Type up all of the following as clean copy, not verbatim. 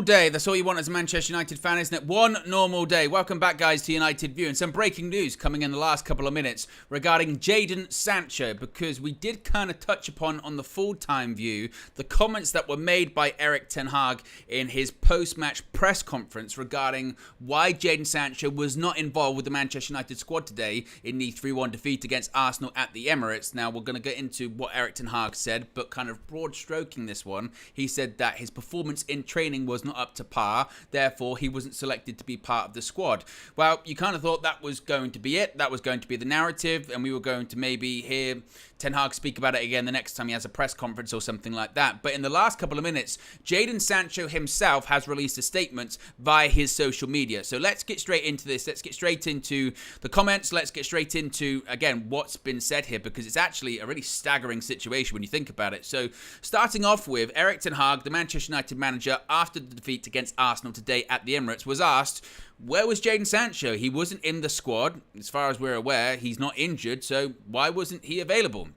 normal day. That's all you want as a Manchester United fan, isn't it? One normal day. Welcome back, guys, to United View. And some breaking news coming in the last couple of minutes regarding Jadon Sancho, because we did kind of touch upon on the full-time view the comments that were made by Ten Hag in his post-match press conference regarding why Jadon Sancho was not involved with the Manchester United squad today in the 3-1 defeat against Arsenal at the Emirates. Now, we're going to get into what Ten Hag said, but kind of broad stroking this one. He said that his performance in training was not up to par, therefore he wasn't selected to be part of the squad. Well, you kind of thought that was going to be it, that was going to be the narrative, and we were going to maybe hear Ten Hag speak about it again the next time he has a press conference or something like that. But in the last couple of minutes, Jadon Sancho himself has released a statement via his social media. So let's get straight into this. Let's get straight into the comments. Let's get straight into, again, what's been said here, because it's actually a really staggering situation when you think about it. So starting off with Ten Hag, the Manchester United manager, after the defeat against Arsenal today at the Emirates, was asked, where was Jadon Sancho? He wasn't in the squad. As far as we're aware, he's not injured, so why wasn't he available?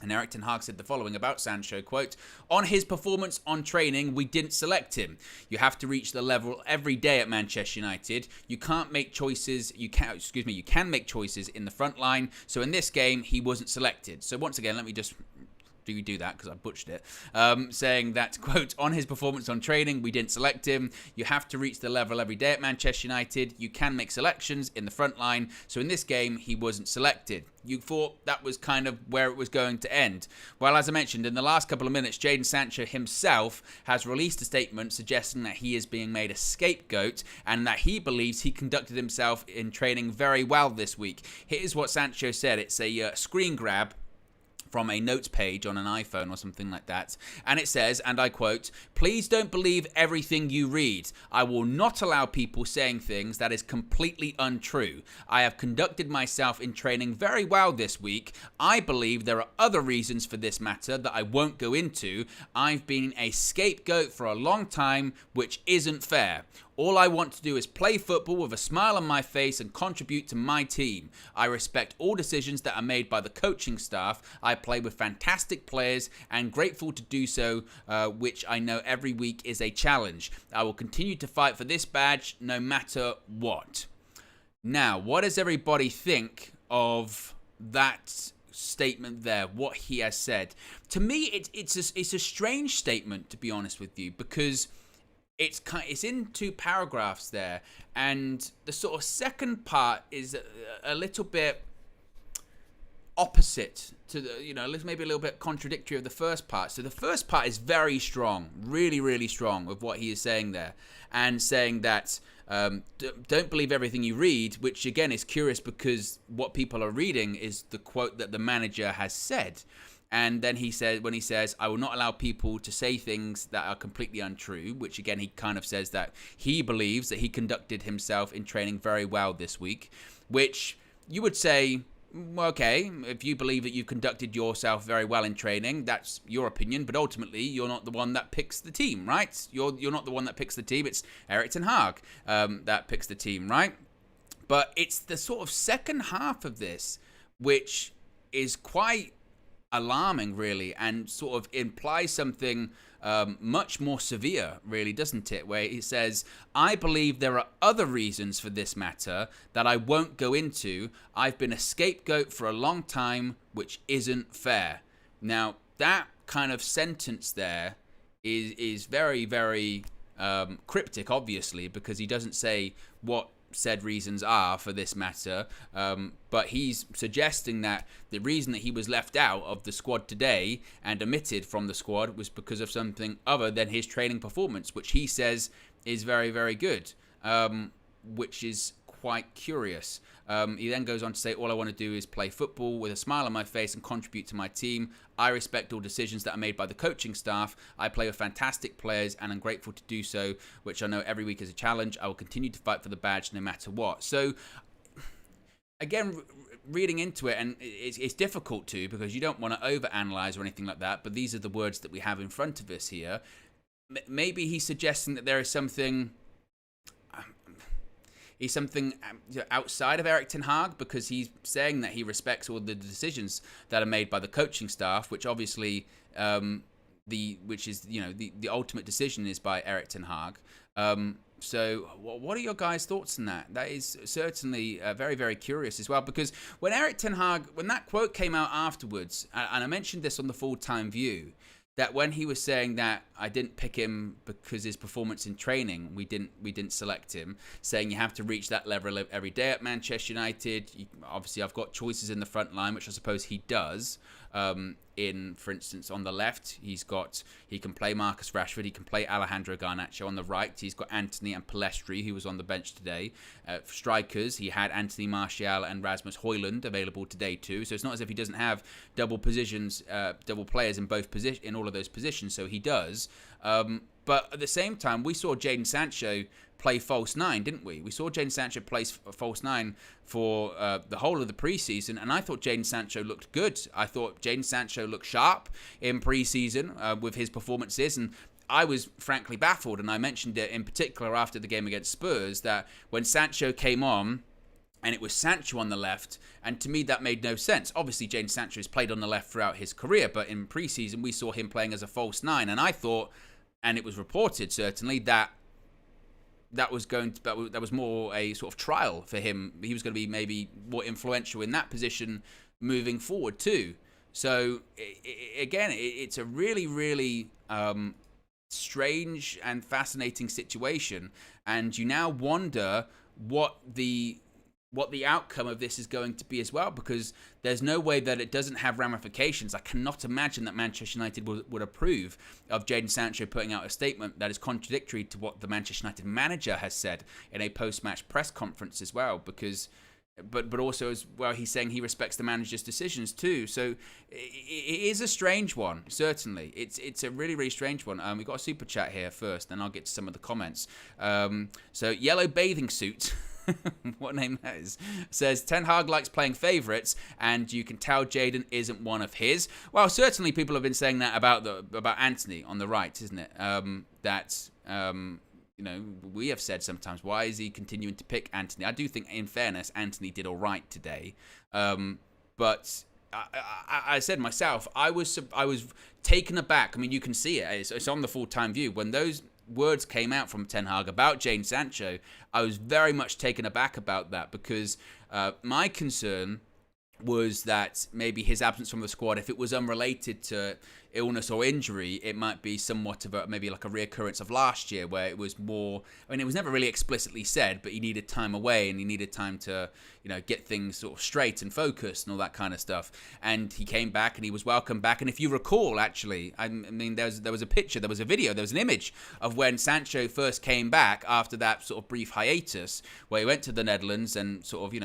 And Ten Hag said the following about Sancho, quote, on his performance on training, we didn't select him. You have to reach the level every day at Manchester United. You can't make choices. You can make choices in the front line. So in this game, he wasn't selected. So once again, let me just do that because I butchered it, saying that, quote, on his performance on training, we didn't select him. You have to reach the level every day at Manchester United. You can make selections in the front line. So in this game, he wasn't selected. You thought that was kind of where it was going to end. Well, as I mentioned, in the last couple of minutes, Jadon Sancho himself has released a statement suggesting that he is being made a scapegoat and that he believes he conducted himself in training very well this week. Here's what Sancho said. It's a screen grab from a notes page on an iPhone or something like that. And it says, and I quote, please don't believe everything you read. I will not allow people saying things that is completely untrue. I have conducted myself in training very well this week. I believe there are other reasons for this matter that I won't go into. I've been a scapegoat for a long time, which isn't fair. All I want to do is play football with a smile on my face and contribute to my team. I respect all decisions that are made by the coaching staff. I play with fantastic players and grateful to do so, which I know every week is a challenge. I will continue to fight for this badge no matter what. Now, what does everybody think of that statement there, what he has said? To me, it's a strange statement, to be honest with you, because it's in two paragraphs there, and the sort of second part is a little bit opposite to the, maybe a little bit contradictory of the first part. So the first part is very strong, really, really strong with what he is saying there, and saying that don't believe everything you read, which again is curious because what people are reading is the quote that the manager has said. And then he said, when he says, I will not allow people to say things that are completely untrue, which again, he kind of says that he believes that he conducted himself in training very well this week, which you would say, okay, if you believe that you conducted yourself very well in training, that's your opinion, but ultimately you're not the one that picks the team, right? You're not the one that picks the team. It's Ten Hag that picks the team, right? But it's the sort of second half of this, which is quite alarming, really, and sort of implies something much more severe, really, doesn't it? Where he says, I believe there are other reasons for this matter that I won't go into. I've been a scapegoat for a long time, which isn't fair. Now, that kind of sentence there is very, very cryptic, obviously, because he doesn't say what said reasons are for this matter, but he's suggesting that the reason that he was left out of the squad today and omitted from the squad was because of something other than his training performance, which he says is very, very good, which is quite curious. He then goes on to say, all I want to do is play football with a smile on my face and contribute to my team. I respect all decisions that are made by the coaching staff. I play with fantastic players and I'm grateful to do so, which I know every week is a challenge. I will continue to fight for the badge no matter what. So again, reading into it, and it's difficult to, because you don't want to overanalyze or anything like that, but these are the words that we have in front of us here. Maybe he's suggesting that there is something outside of Ten Hag, because he's saying that he respects all the decisions that are made by the coaching staff, which obviously the ultimate decision is by Ten Hag. So what are your guys' thoughts on that? That is certainly very, very curious as well, because when Erik Ten Hag, when that quote came out afterwards, and I mentioned this on the full-time view, that when he was saying that I didn't pick him because his performance in training, we didn't select him, saying you have to reach that level every day at Manchester United. Obviously, I've got choices in the front line, which I suppose he does. For instance, on the left, he can play Marcus Rashford, he can play Alejandro Garnacho. On the right, he's got Anthony and Pellistri, who was on the bench today. For strikers, he had Anthony Martial and Rasmus Højlund available today too. So it's not as if he doesn't have double players in all of those positions. So he does. But at the same time, we saw Jadon Sancho play false nine, didn't we? We saw Jadon Sancho play false nine for the whole of the preseason, and I thought Jadon Sancho looked good. I thought Jadon Sancho looked sharp in preseason with his performances, and I was frankly baffled, and I mentioned it in particular after the game against Spurs, that when Sancho came on, and it was Sancho on the left, and to me that made no sense. Obviously, Jadon Sancho has played on the left throughout his career, but in preseason we saw him playing as a false nine, and I thought, and it was reported certainly, that was more a sort of trial for him. He was going to be maybe more influential in that position moving forward too. So again, it's a really, really strange and fascinating situation, and you now wonder what the outcome of this is going to be as well, because there's no way that it doesn't have ramifications. I cannot imagine that Manchester United would approve of Jadon Sancho putting out a statement that is contradictory to what the Manchester United manager has said in a post-match press conference as well, because but also as well he's saying he respects the manager's decisions too. So it is a strange one, certainly. It's a really, really strange one. We've got a super chat here first, then I'll get to some of the comments. So Yellow Bathing Suit what name that is, says Ten Hag likes playing favourites, and you can tell Jadon isn't one of his. Well, certainly people have been saying that about Anthony on the right, isn't it? We have said sometimes, why is he continuing to pick Anthony? I do think, in fairness, Anthony did all right today, but I said myself, I was taken aback. I mean, you can see it. It's on the full-time view when those words came out from Ten Hag about Jadon Sancho. I was very much taken aback about that, because my concern was that maybe his absence from the squad, if it was unrelated to illness or injury, it might be somewhat of maybe like a reoccurrence of last year, where it was more, I mean, it was never really explicitly said, but he needed time away and he needed time to, get things sort of straight and focused and all that kind of stuff. And he came back and he was welcomed back. And if you recall, actually, I mean, there was a picture, there was a video, there was an image of when Sancho first came back after that sort of brief hiatus, where he went to the Netherlands and sort of,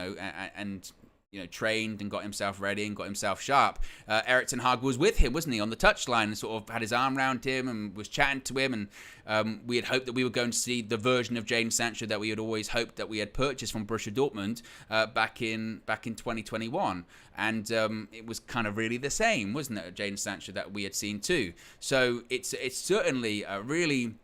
trained and got himself ready and got himself sharp. Erik Ten Hag was with him, wasn't he, on the touchline, and sort of had his arm around him and was chatting to him. And we had hoped that we were going to see the version of Jadon Sancho that we had always hoped that we had purchased from Borussia Dortmund back in 2021. And it was kind of really the same, wasn't it, Jadon Sancho that we had seen too. So it's certainly a really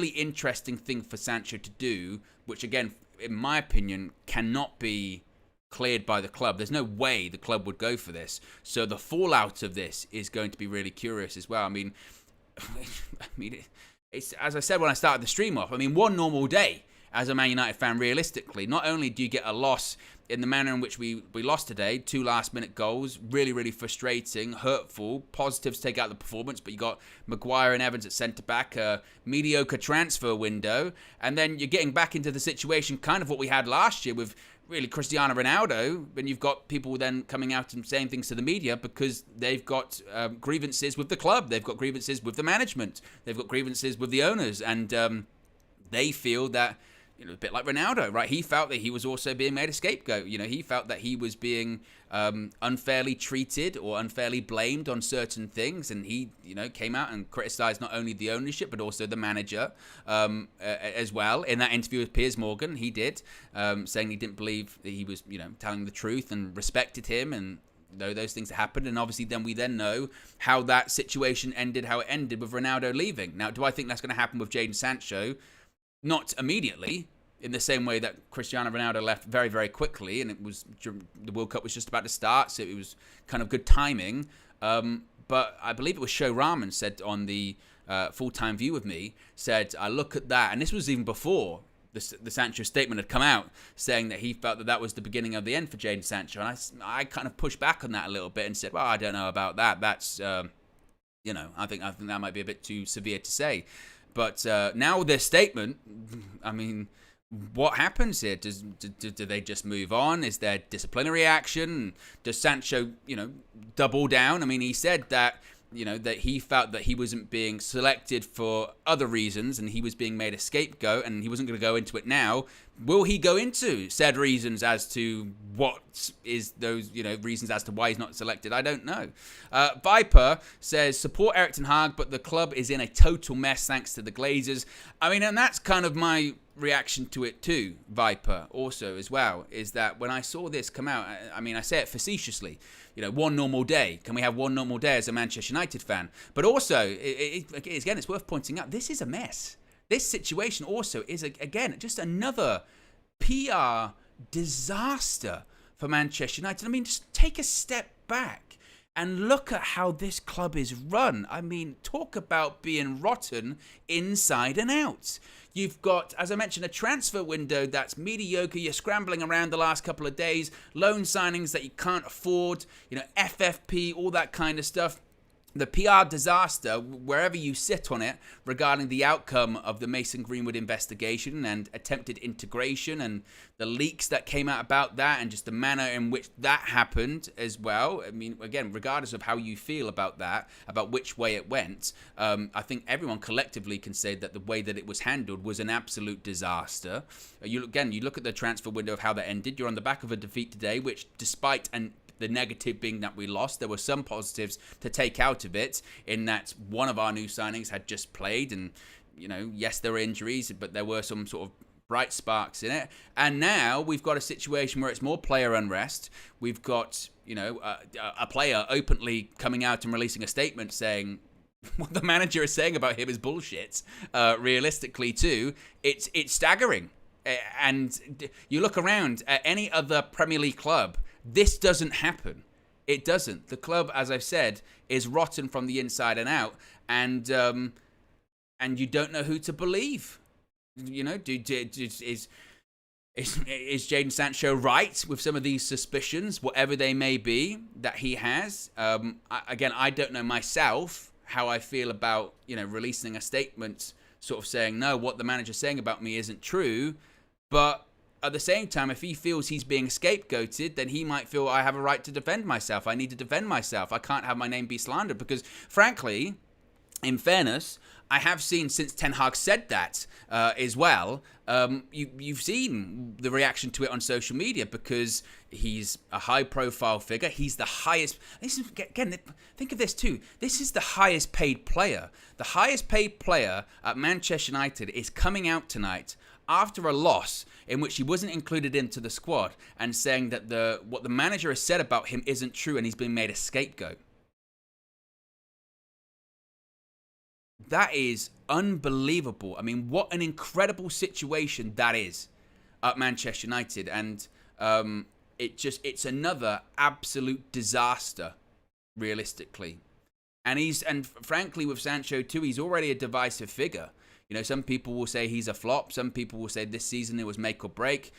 interesting thing for Sancho to do, which again, in my opinion, cannot be cleared by the club. There's no way the club would go for this. So the fallout of this is going to be really curious as well. I mean, it's as I said when I started the stream off, I mean, one normal day as a Man United fan, realistically, not only do you get a loss in the manner in which we lost today, 2 last-minute goals, really, really frustrating, hurtful, positives take out the performance, but you got Maguire and Evans at centre-back, a mediocre transfer window, and then you're getting back into the situation, kind of what we had last year with really Cristiano Ronaldo, when you've got people then coming out and saying things to the media because they've got grievances with the club, they've got grievances with the management, they've got grievances with the owners, and they feel that, a bit like Ronaldo, right? He felt that he was also being made a scapegoat. He felt that he was being unfairly treated or unfairly blamed on certain things, and he, came out and criticised not only the ownership but also the manager as well. In that interview with Piers Morgan, he did, saying he didn't believe that he was, telling the truth and respected him, and those things happened. And obviously then we know how that situation ended, how it ended with Ronaldo leaving. Now, do I think that's going to happen with Jadon Sancho? Not immediately, in the same way that Cristiano Ronaldo left very, very quickly, and the World Cup was just about to start, so it was kind of good timing. But I believe it was Show Rahman said on the full-time view with me, said, I look at that, and this was even before the Sancho statement had come out, saying that he felt that that was the beginning of the end for Jadon Sancho. And I kind of pushed back on that a little bit and said, well, I don't know about that. That's, I think that might be a bit too severe to say. But now with their statement, I mean, what happens here? Do they just move on? Is there disciplinary action? Does Sancho, double down? I mean, he said that, that he felt that he wasn't being selected for other reasons and he was being made a scapegoat, and he wasn't going to go into it now. Will he go into said reasons as to what is those, reasons as to why he's not selected? I don't know. Viper says, support Erik Ten Hag, but the club is in a total mess thanks to the Glazers. I mean, and that's kind of my reaction to it too, Viper, also as well, is that when I saw this come out, I mean, I say it facetiously, one normal day. Can we have one normal day as a Manchester United fan? But also, again, it's worth pointing out, this is a mess. This situation also is, again, just another PR disaster for Manchester United. I mean, just take a step back and look at how this club is run. I mean, talk about being rotten inside and out. You've got, as I mentioned, a transfer window that's mediocre. You're scrambling around the last couple of days. Loan signings that you can't afford. FFP, all that kind of stuff. The PR disaster, wherever you sit on it, regarding the outcome of the Mason Greenwood investigation and attempted integration and the leaks that came out about that and just the manner in which that happened as well. I mean, again, regardless of how you feel about that, about which way it went, I think everyone collectively can say that the way that it was handled was an absolute disaster. You look at the transfer window of how that ended. You're on the back of a defeat today, which despite the negative being that we lost, there were some positives to take out of it, in that one of our new signings had just played, and yes, there were injuries, but there were some sort of bright sparks in it. And now we've got a situation where it's more player unrest. We've got a player openly coming out and releasing a statement saying what the manager is saying about him is bullshit. Realistically too, it's staggering. And you look around at any other Premier League club, this doesn't happen. It doesn't. The club, as I've said, is rotten from the inside and out, and you don't know who to believe. Is Jadon Sancho right with some of these suspicions, whatever they may be, that he has? I don't know myself how I feel about releasing a statement, sort of saying no, what the manager's saying about me isn't true, but at the same time, if he feels he's being scapegoated, then he might feel I have a right to defend myself. I need to defend myself. I can't have my name be slandered because, frankly, in fairness, I have seen since Ten Hag said that as well, you've seen the reaction to it on social media because he's a high-profile figure. He's the highest... Again, think of this too. This is the highest paid player. The highest paid player at Manchester United is coming out tonight after a loss in which he wasn't included into the squad and saying that what the manager has said about him isn't true and he's been made a scapegoat. That is unbelievable. I mean, what an incredible situation that is at Manchester United. And it's another absolute disaster, realistically. And frankly, with Sancho too, he's already a divisive figure. Some people will say he's a flop. Some people will say this season it was make or break.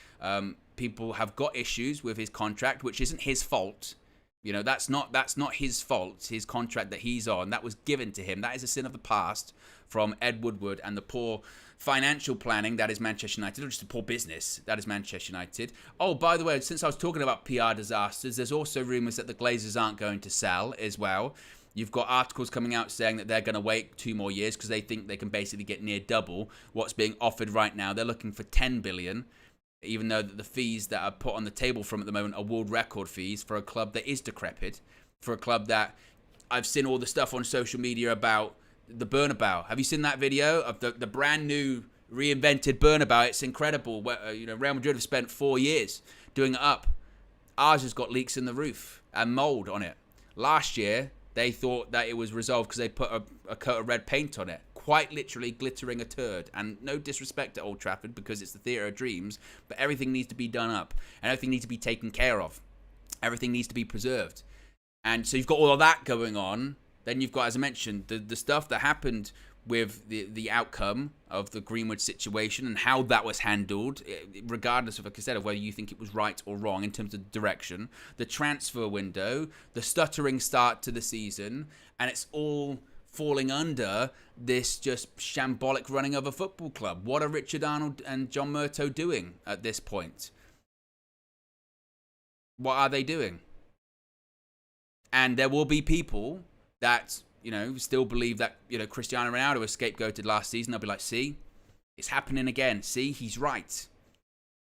People have got issues with his contract, which isn't his fault. That's not his fault. His contract that he's on, that was given to him. That is a sin of the past from Ed Woodward and the poor financial planning that is Manchester United, or just the poor business that is Manchester United. Oh, by the way, since I was talking about PR disasters, there's also rumours that the Glazers aren't going to sell as well. You've got articles coming out saying that they're going to wait 2 more years because they think they can basically get near double what's being offered right now. They're looking for 10 billion, even though the fees that are put on the table from at the moment are world record fees for a club that is decrepit, for a club that I've seen all the stuff on social media about the Bernabeu. Have you seen that video of the brand new reinvented Bernabeu? It's incredible. Real Madrid have spent 4 years doing it up. Ours has got leaks in the roof and mold on it. Last year, they thought that it was resolved because they put a coat of red paint on it. Quite literally glittering a turd. And no disrespect to Old Trafford because it's the theatre of dreams, but everything needs to be done up. And everything needs to be taken care of. Everything needs to be preserved. And so you've got all of that going on. Then you've got, as I mentioned, the stuff that happened with the outcome of the Greenwood situation and how that was handled, regardless of, like I said, of whether you think it was right or wrong in terms of direction, the transfer window, the stuttering start to the season, and it's all falling under this just shambolic running of a football club. What are Richard Arnold and John Murtough doing at this point? What are they doing? And there will be people that, still believe that, Cristiano Ronaldo was scapegoated last season. They'll be like, see, it's happening again. See, he's right.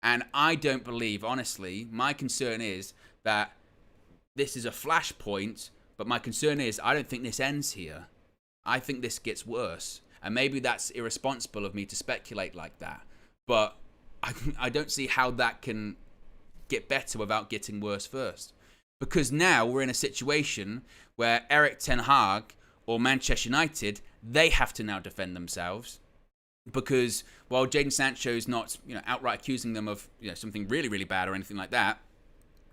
And I don't believe, honestly, my concern is that this is a flashpoint, but my concern is I don't think this ends here. I think this gets worse. And maybe that's irresponsible of me to speculate like that. But I don't see how that can get better without getting worse first. Because now we're in a situation where Erik Ten Hag or Manchester United, they have to now defend themselves. Because while Jadon Sancho's not, outright accusing them of, something really, really bad or anything like that,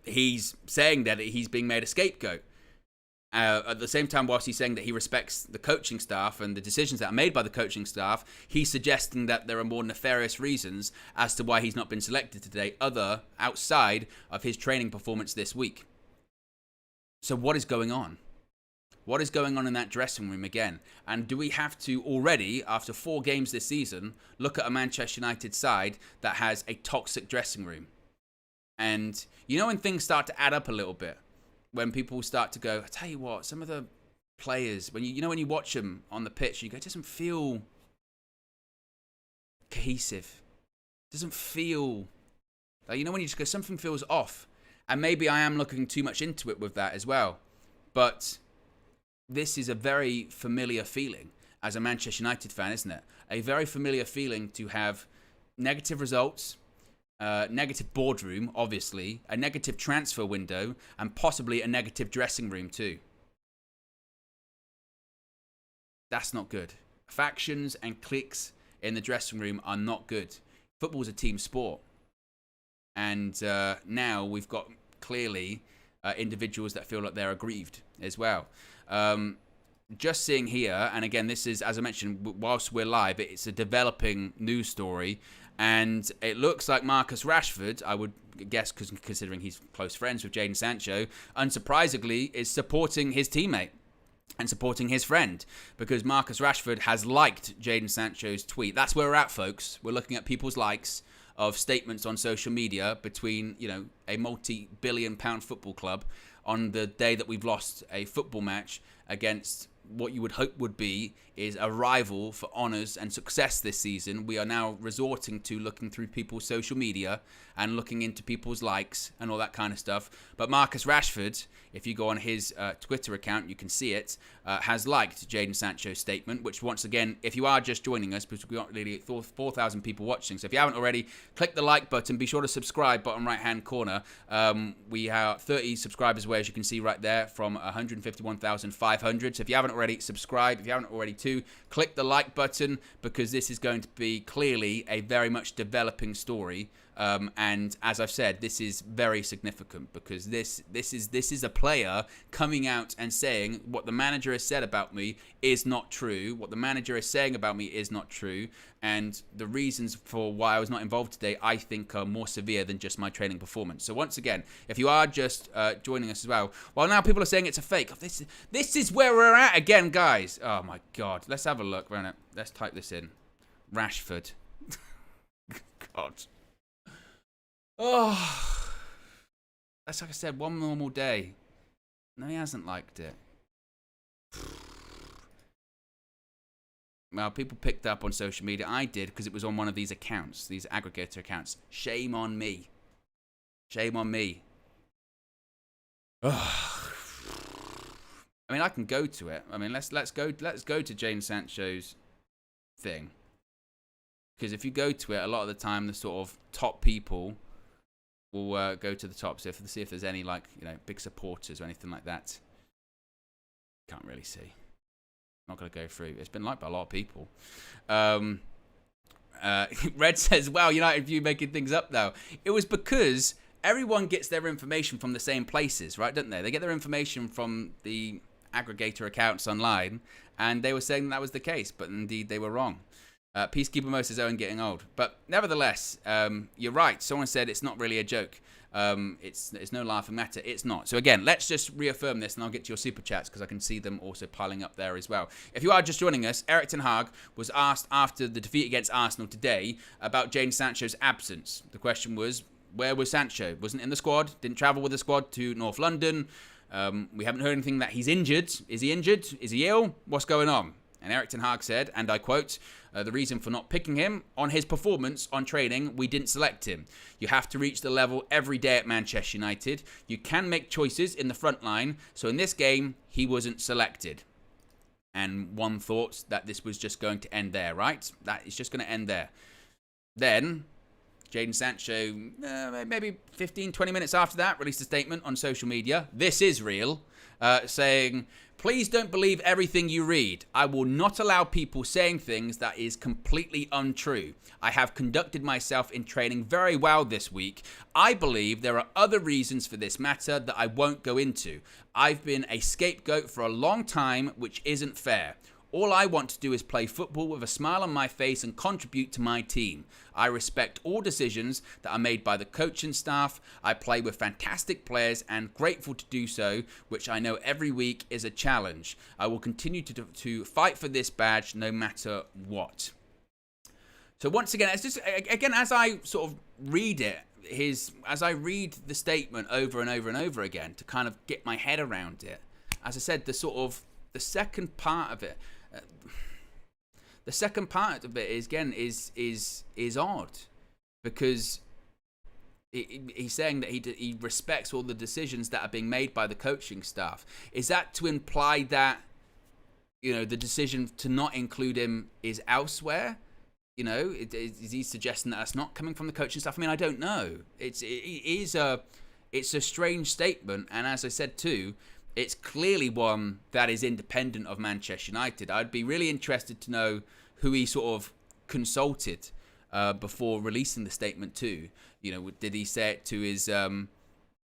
he's saying that he's being made a scapegoat. At the same time, whilst he's saying that he respects the coaching staff and the decisions that are made by the coaching staff, he's suggesting that there are more nefarious reasons as to why he's not been selected today, outside of his training performance this week. So what is going on? What is going on in that dressing room again? And do we have to already, after 4 games this season, look at a Manchester United side that has a toxic dressing room? And when things start to add up a little bit, when people start to go, I tell you what, some of the players, when when you watch them on the pitch, you go, it doesn't feel cohesive. It doesn't feel like, when you just go, something feels off. And maybe I am looking too much into it with that as well. But this is a very familiar feeling as a Manchester United fan, isn't it? A very familiar feeling to have negative results, negative boardroom, obviously, a negative transfer window, and possibly a negative dressing room too. That's not good. Factions and cliques in the dressing room are not good. Football's a team sport. And now we've got clearly individuals that feel like they're aggrieved as well. Just seeing here, and again, this is, as I mentioned, whilst we're live, it's a developing news story. And it looks like Marcus Rashford, I would guess, considering he's close friends with Jadon Sancho, unsurprisingly, is supporting his teammate and supporting his friend, because Marcus Rashford has liked Jadon Sancho's tweet. That's where we're at, folks. We're looking at people's likes of statements on social media between, a multi-billion-pound football club on the day that we've lost a football match against what you would hope would be is a rival for honours and success this season. We are now resorting to looking through people's social media and looking into people's likes and all that kind of stuff. But Marcus Rashford, if you go on his Twitter account, you can see it, has liked Jadon Sancho's statement, which once again, if you are just joining us, because we've got nearly 4,000 people watching, so if you haven't already, click the like button, be sure to subscribe, bottom right hand corner. We have 30 subscribers away, as you can see right there, from 151,500. So if you haven't already, subscribe. If you haven't already too, click the like button, because this is going to be clearly a very much developing story. And as I've said, this is very significant, because this is a player coming out and saying what the manager has said about me is not true. What the manager is saying about me is not true. And the reasons for why I was not involved today, I think, are more severe than just my training performance. So once again, if you are just joining us as well, now people are saying it's a fake. This is where we're at again, guys. Oh my God. Let's have a look. Let's type this in. Rashford. God. Oh, that's like I said, one normal day. No, he hasn't liked it. Well, people picked up on social media. I did, because it was on one of these accounts, these aggregator accounts. Shame on me. Shame on me. Ugh. I mean, I can go to it. I mean, let's go to Jadon Sancho's thing, because if you go to it, a lot of the time the sort of top people will go to the top. So see if there's any big supporters or anything like that. Can't really see. Not going to go through. It's been liked by a lot of people. Red says, wow, United View making things up now. It was because everyone gets their information from the same places, right? Don't they? They get their information from the aggregator accounts online, and they were saying that was the case, but indeed they were wrong. Peacekeeper Mo says Owen getting old. But nevertheless, you're right. Someone said it's not really a joke. It's no laughing matter. It's not. So again, let's just reaffirm this, and I'll get to your super chats because I can see them also piling up there as well. If you are just joining us, Erik Ten Hag was asked after the defeat against Arsenal today about Jadon Sancho's absence. The question was, where was Sancho? Wasn't in the squad, didn't travel with the squad to North London. We haven't heard anything that he's injured. Is he injured? Is he ill? What's going on? And Erik Ten Hag said, and I quote, the reason for not picking him, on his performance on training, we didn't select him. You have to reach the level every day at Manchester United. You can make choices in the front line. So in this game, he wasn't selected. And one thought that this was just going to end there, right? That is just going to end there. Then Jadon Sancho, maybe 15, 20 minutes after that, released a statement on social media. This is real. Saying, please don't believe everything you read. I will not allow people saying things that is completely untrue. I have conducted myself in training very well this week. I believe there are other reasons for this matter that I won't go into. I've been a scapegoat for a long time, which isn't fair. All I want to do is play football with a smile on my face and contribute to my team. I respect all decisions that are made by the coaching staff. I play with fantastic players and grateful to do so, which I know every week is a challenge. I will continue to fight for this badge no matter what. So once again, it's just again as I sort of read it, as I read the statement over and over and over again to kind of get my head around it. As I said, the second part of it. The second part of it is odd, because he's saying that he respects all the decisions that are being made by the coaching staff. Is that to imply that, the decision to not include him is elsewhere? Is he suggesting that that's not coming from the coaching staff? I mean, I don't know. It's a strange statement, and as I said too, it's clearly one that is independent of Manchester United. I'd be really interested to know who he sort of consulted before releasing the statement to. Did he say it to his? Did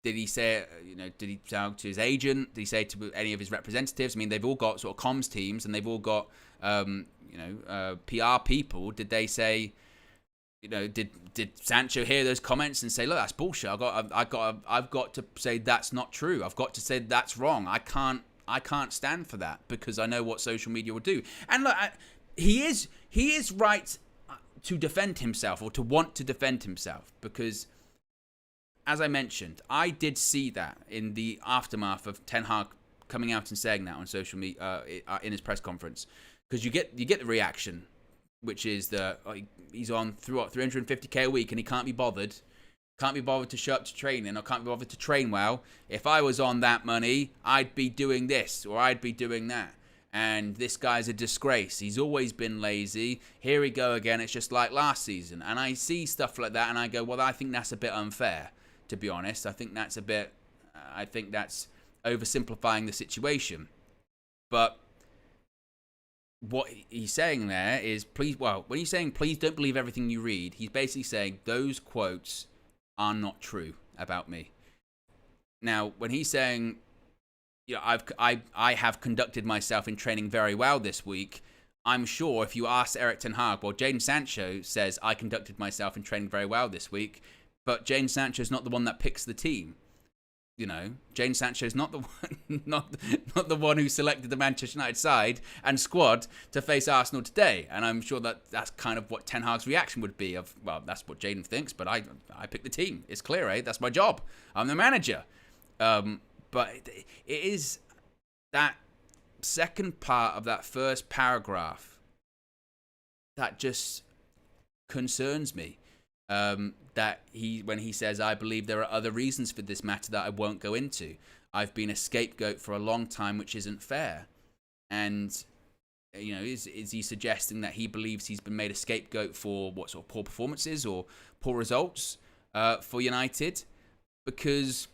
he say it? Did he talk to his agent? Did he say it to any of his representatives? I mean, they've all got sort of comms teams, and they've all got PR people. Did they say? Did Sancho hear those comments and say, "Look, that's bullshit. I've got to say that's not true. I've got to say that's wrong. I can't stand for that because I know what social media will do." And look, he is right to defend himself, or to want to defend himself, because, as I mentioned, I did see that in the aftermath of Ten Hag coming out and saying that on social media in his press conference, because you get the reaction, which is that he's on throughout 350k a week and he can't be bothered to show up to training, or can't be bothered to train well. If I was on that money, I'd be doing this or I'd be doing that. And this guy's a disgrace. He's always been lazy. Here we go again. It's just like last season. And I see stuff like that and I go, well, I think that's a bit unfair, to be honest. I think that's oversimplifying the situation. But what he's saying there is, when he's saying please don't believe everything you read, he's basically saying those quotes are not true about me. Now, when he's saying, I have conducted myself in training very well this week, I'm sure if you ask Erik Ten Hag, Jadon Sancho says I conducted myself in training very well this week, but Jadon Sancho's not the one that picks the team. Jadon Sancho's not the one, not the one who selected the Manchester United side and squad to face Arsenal today. And I'm sure that's kind of what Ten Hag's reaction would be. That's what Jadon thinks, but I picked the team. It's clear, eh? That's my job. I'm the manager. But it is that second part of that first paragraph that just concerns me. That when he says, I believe there are other reasons for this matter that I won't go into. I've been a scapegoat for a long time, which isn't fair. And, is he suggesting that he believes he's been made a scapegoat for what sort of poor performances or poor results for United? Because,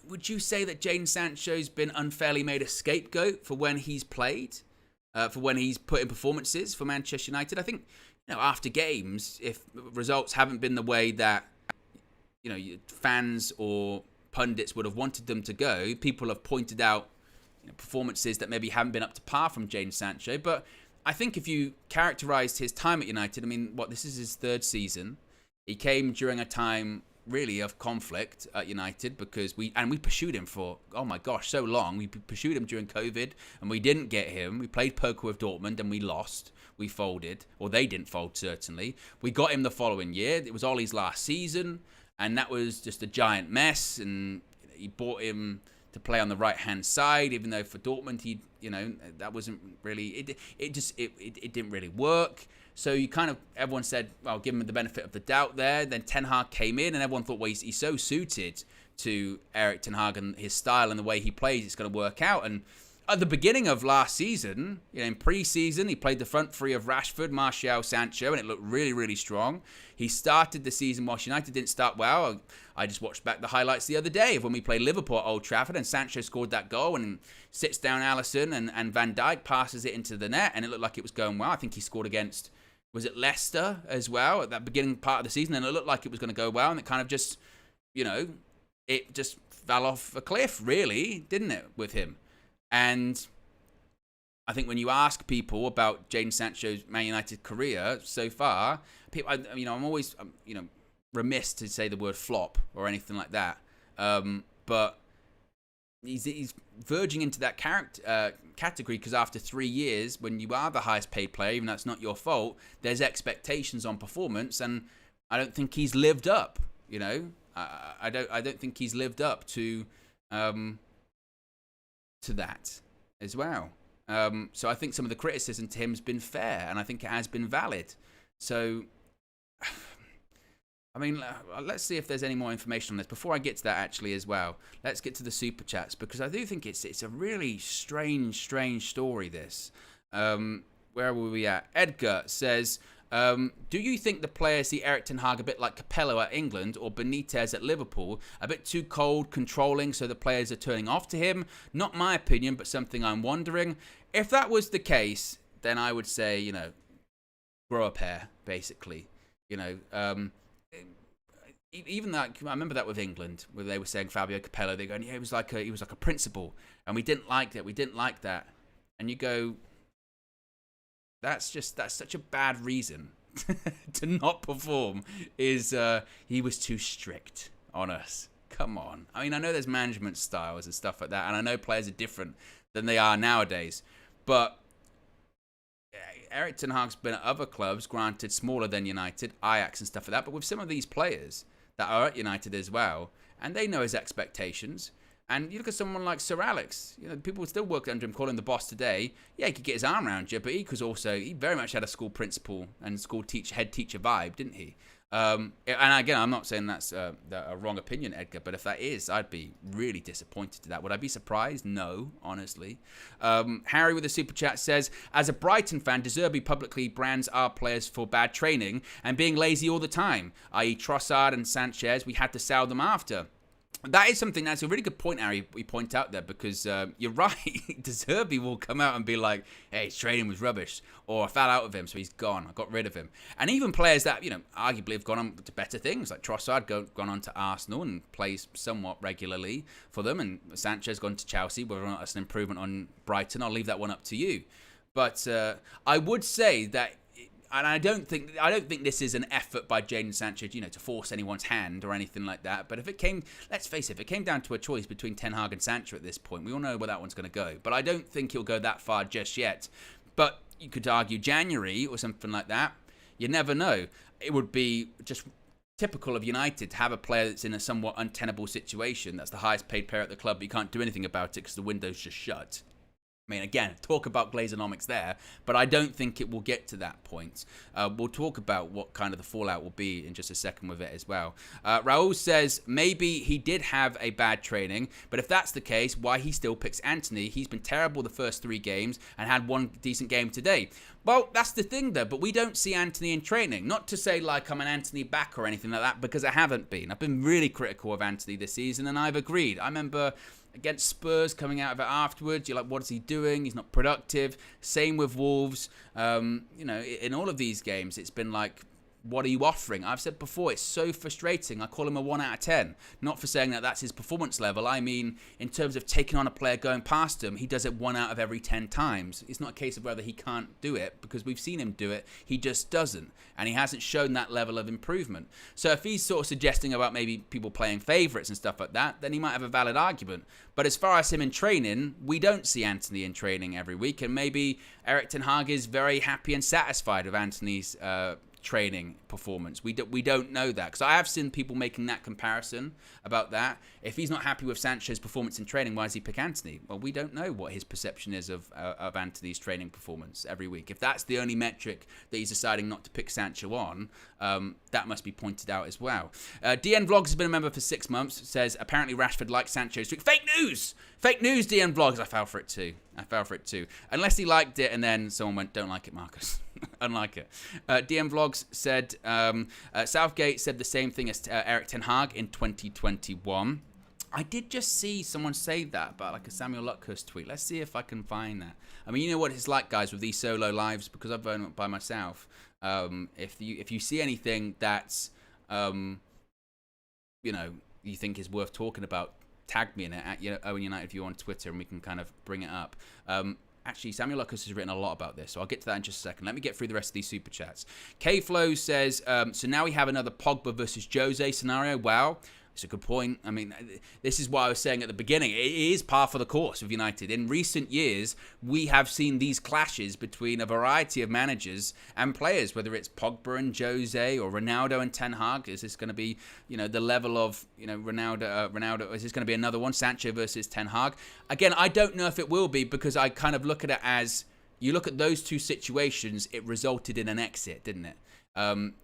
would you say that Jadon Sancho's been unfairly made a scapegoat for when he's played? For when he's put in performances for Manchester United? I think, after games, if results haven't been the way that, fans or pundits would have wanted them to go. People have pointed out performances that maybe haven't been up to par from Jadon Sancho. But I think if you characterised his time at United, I mean, this is his third season. He came during a time really of conflict at United because we pursued him for, oh my gosh, so long. We pursued him during COVID and we didn't get him. We played poker with Dortmund and we lost. We folded, or they didn't fold, certainly. We got him the following year. It was Ollie's last season, and that was just a giant mess. And he bought him to play on the right-hand side, even though for Dortmund, that wasn't really, it didn't really work. So everyone said, well, give him the benefit of the doubt there. Then Ten Hag came in, and everyone thought, well, he's so suited to Erik Ten Hag and his style and the way he plays, it's going to work out. And at the beginning of last season, in pre-season, he played the front three of Rashford, Martial, Sancho, and it looked really, really strong. He started the season whilst United didn't start well. I just watched back the highlights the other day of when we played Liverpool at Old Trafford, and Sancho scored that goal and sits down Alisson, and Van Dijk passes it into the net, and it looked like it was going well. I think he scored against, was it Leicester as well, at that beginning part of the season, and it looked like it was going to go well, and it kind of just, it just fell off a cliff, really, didn't it, with him? And I think when you ask people about Jadon Sancho's Man United career so far, people, I'm always, remiss to say the word flop or anything like that. But he's verging into that category because after 3 years, when you are the highest paid player, even though that's not your fault, there's expectations on performance, and I don't think he's lived up. I don't think he's lived up to that as well. So I think some of the criticism to him has been fair, and I think it has been valid. So, I mean, let's see if there's any more information on this. Before I get to that, actually, as well, let's get to the Super Chats, because I do think it's a really strange story, this. Where were we at? Edgar says, do you think the players see Erik Ten Hag a bit like Capello at England or Benitez at Liverpool, a bit too cold, controlling, so the players are turning off to him? Not my opinion, but something I'm wondering. If that was the case, then I would say, grow a pair, basically. Even that, I remember that with England, where they were saying Fabio Capello, they're going, yeah, he was like a principal, and we didn't like that. And you go, that's such a bad reason to not perform, is he was too strict on us. Come on. I mean, I know there's management styles and stuff like that, and I know players are different than they are nowadays, but Erik Ten Hag's been at other clubs, granted smaller than United, Ajax and stuff like that, but with some of these players that are at United as well, and they know his expectations. And you look at someone like Sir Alex, people still work under him, call him the boss today. Yeah, he could get his arm around you, but he very much had a school principal and head teacher vibe, didn't he? And again, I'm not saying that's a wrong opinion, Edgar, but if that is, I'd be really disappointed to that. Would I be surprised? No, honestly. Harry with a super chat says, as a Brighton fan, De Zerbi publicly brands our players for bad training and being lazy all the time, i.e. Trossard and Sanchez. We had to sell them after. That is something, that's a really good point, Harry, we point out there, because you're right. De Zerbi will come out and be like, hey, his training was rubbish, or I fell out of him, so he's gone. I got rid of him. And even players that, arguably have gone on to better things, like Trossard gone on to Arsenal and plays somewhat regularly for them, and Sanchez gone to Chelsea. Whether or not that's an improvement on Brighton, I'll leave that one up to you. But I would say that, and I don't think this is an effort by Jadon Sancho, to force anyone's hand or anything like that. But let's face it, if it came down to a choice between Ten Hag and Sancho at this point, we all know where that one's going to go. But I don't think he'll go that far just yet. But you could argue January or something like that. You never know. It would be just typical of United to have a player that's in a somewhat untenable situation. That's the highest paid player at the club, but you can't do anything about it because the window's just shut. I mean, again, talk about Glazonomics there, but I don't think it will get to that point. We'll talk about what kind of the fallout will be in just a second with it as well. Raul says, maybe he did have a bad training, but if that's the case, why he still picks Anthony? He's been terrible the first 3 games and had one decent game today. Well, that's the thing, though, but we don't see Anthony in training. Not to say, like, I'm an Anthony back or anything like that, because I haven't been. I've been really critical of Anthony this season, and I've agreed. I remember against Spurs coming out of it afterwards, you're like, what is he doing? He's not productive. Same with Wolves. In all of these games, it's been like, what are you offering? I've said before, it's so frustrating. I call him a 1 out of 10. Not for saying that that's his performance level. I mean, in terms of taking on a player going past him, he does it 1 out of every 10 times. It's not a case of whether he can't do it, because we've seen him do it. He just doesn't. And he hasn't shown that level of improvement. So if he's sort of suggesting about maybe people playing favourites and stuff like that, then he might have a valid argument. But as far as him in training, we don't see Antony in training every week. And maybe Erik Ten Hag is very happy and satisfied with Antony's training performance. We don't know that, because I have seen people making that comparison about that. If he's not happy with Sancho's performance in training, why does he pick Antony? Well, we don't know what his perception is of Antony's training performance every week. If that's the only metric that he's deciding not to pick Sancho on, that must be pointed out as well. DN Vlogs has been a member for 6 months. Says apparently Rashford likes Sancho's tweet. Fake news, DN Vlogs. I fell for it too. Unless he liked it and then someone went, don't like it, Marcus. Unlike it. DM Vlogs said Southgate said the same thing as Erik Ten Hag in 2021. I did just see someone say that about like a Samuel Luckhurst tweet. Let's see if I can find that. I mean, you know what it's like, guys, with these solo lives, because I've done it by myself. If you see anything that's you think is worth talking about, tag me in it at Owen United View on Twitter, and we can kind of bring it up. Actually, Samuel Lucas has written a lot about this, so I'll get to that in just a second. Let me get through the rest of these super chats. K-Flow says, so now we have another Pogba versus Jose scenario. Wow. It's a good point. I mean, this is what I was saying at the beginning. It is par for the course of United. In recent years, we have seen these clashes between a variety of managers and players, whether it's Pogba and Jose or Ronaldo and Ten Hag. Is this going to be, the level of, Ronaldo? Is this going to be another one, Sancho versus Ten Hag? Again, I don't know if it will be, because I kind of look at it as, you look at those two situations, it resulted in an exit, didn't it?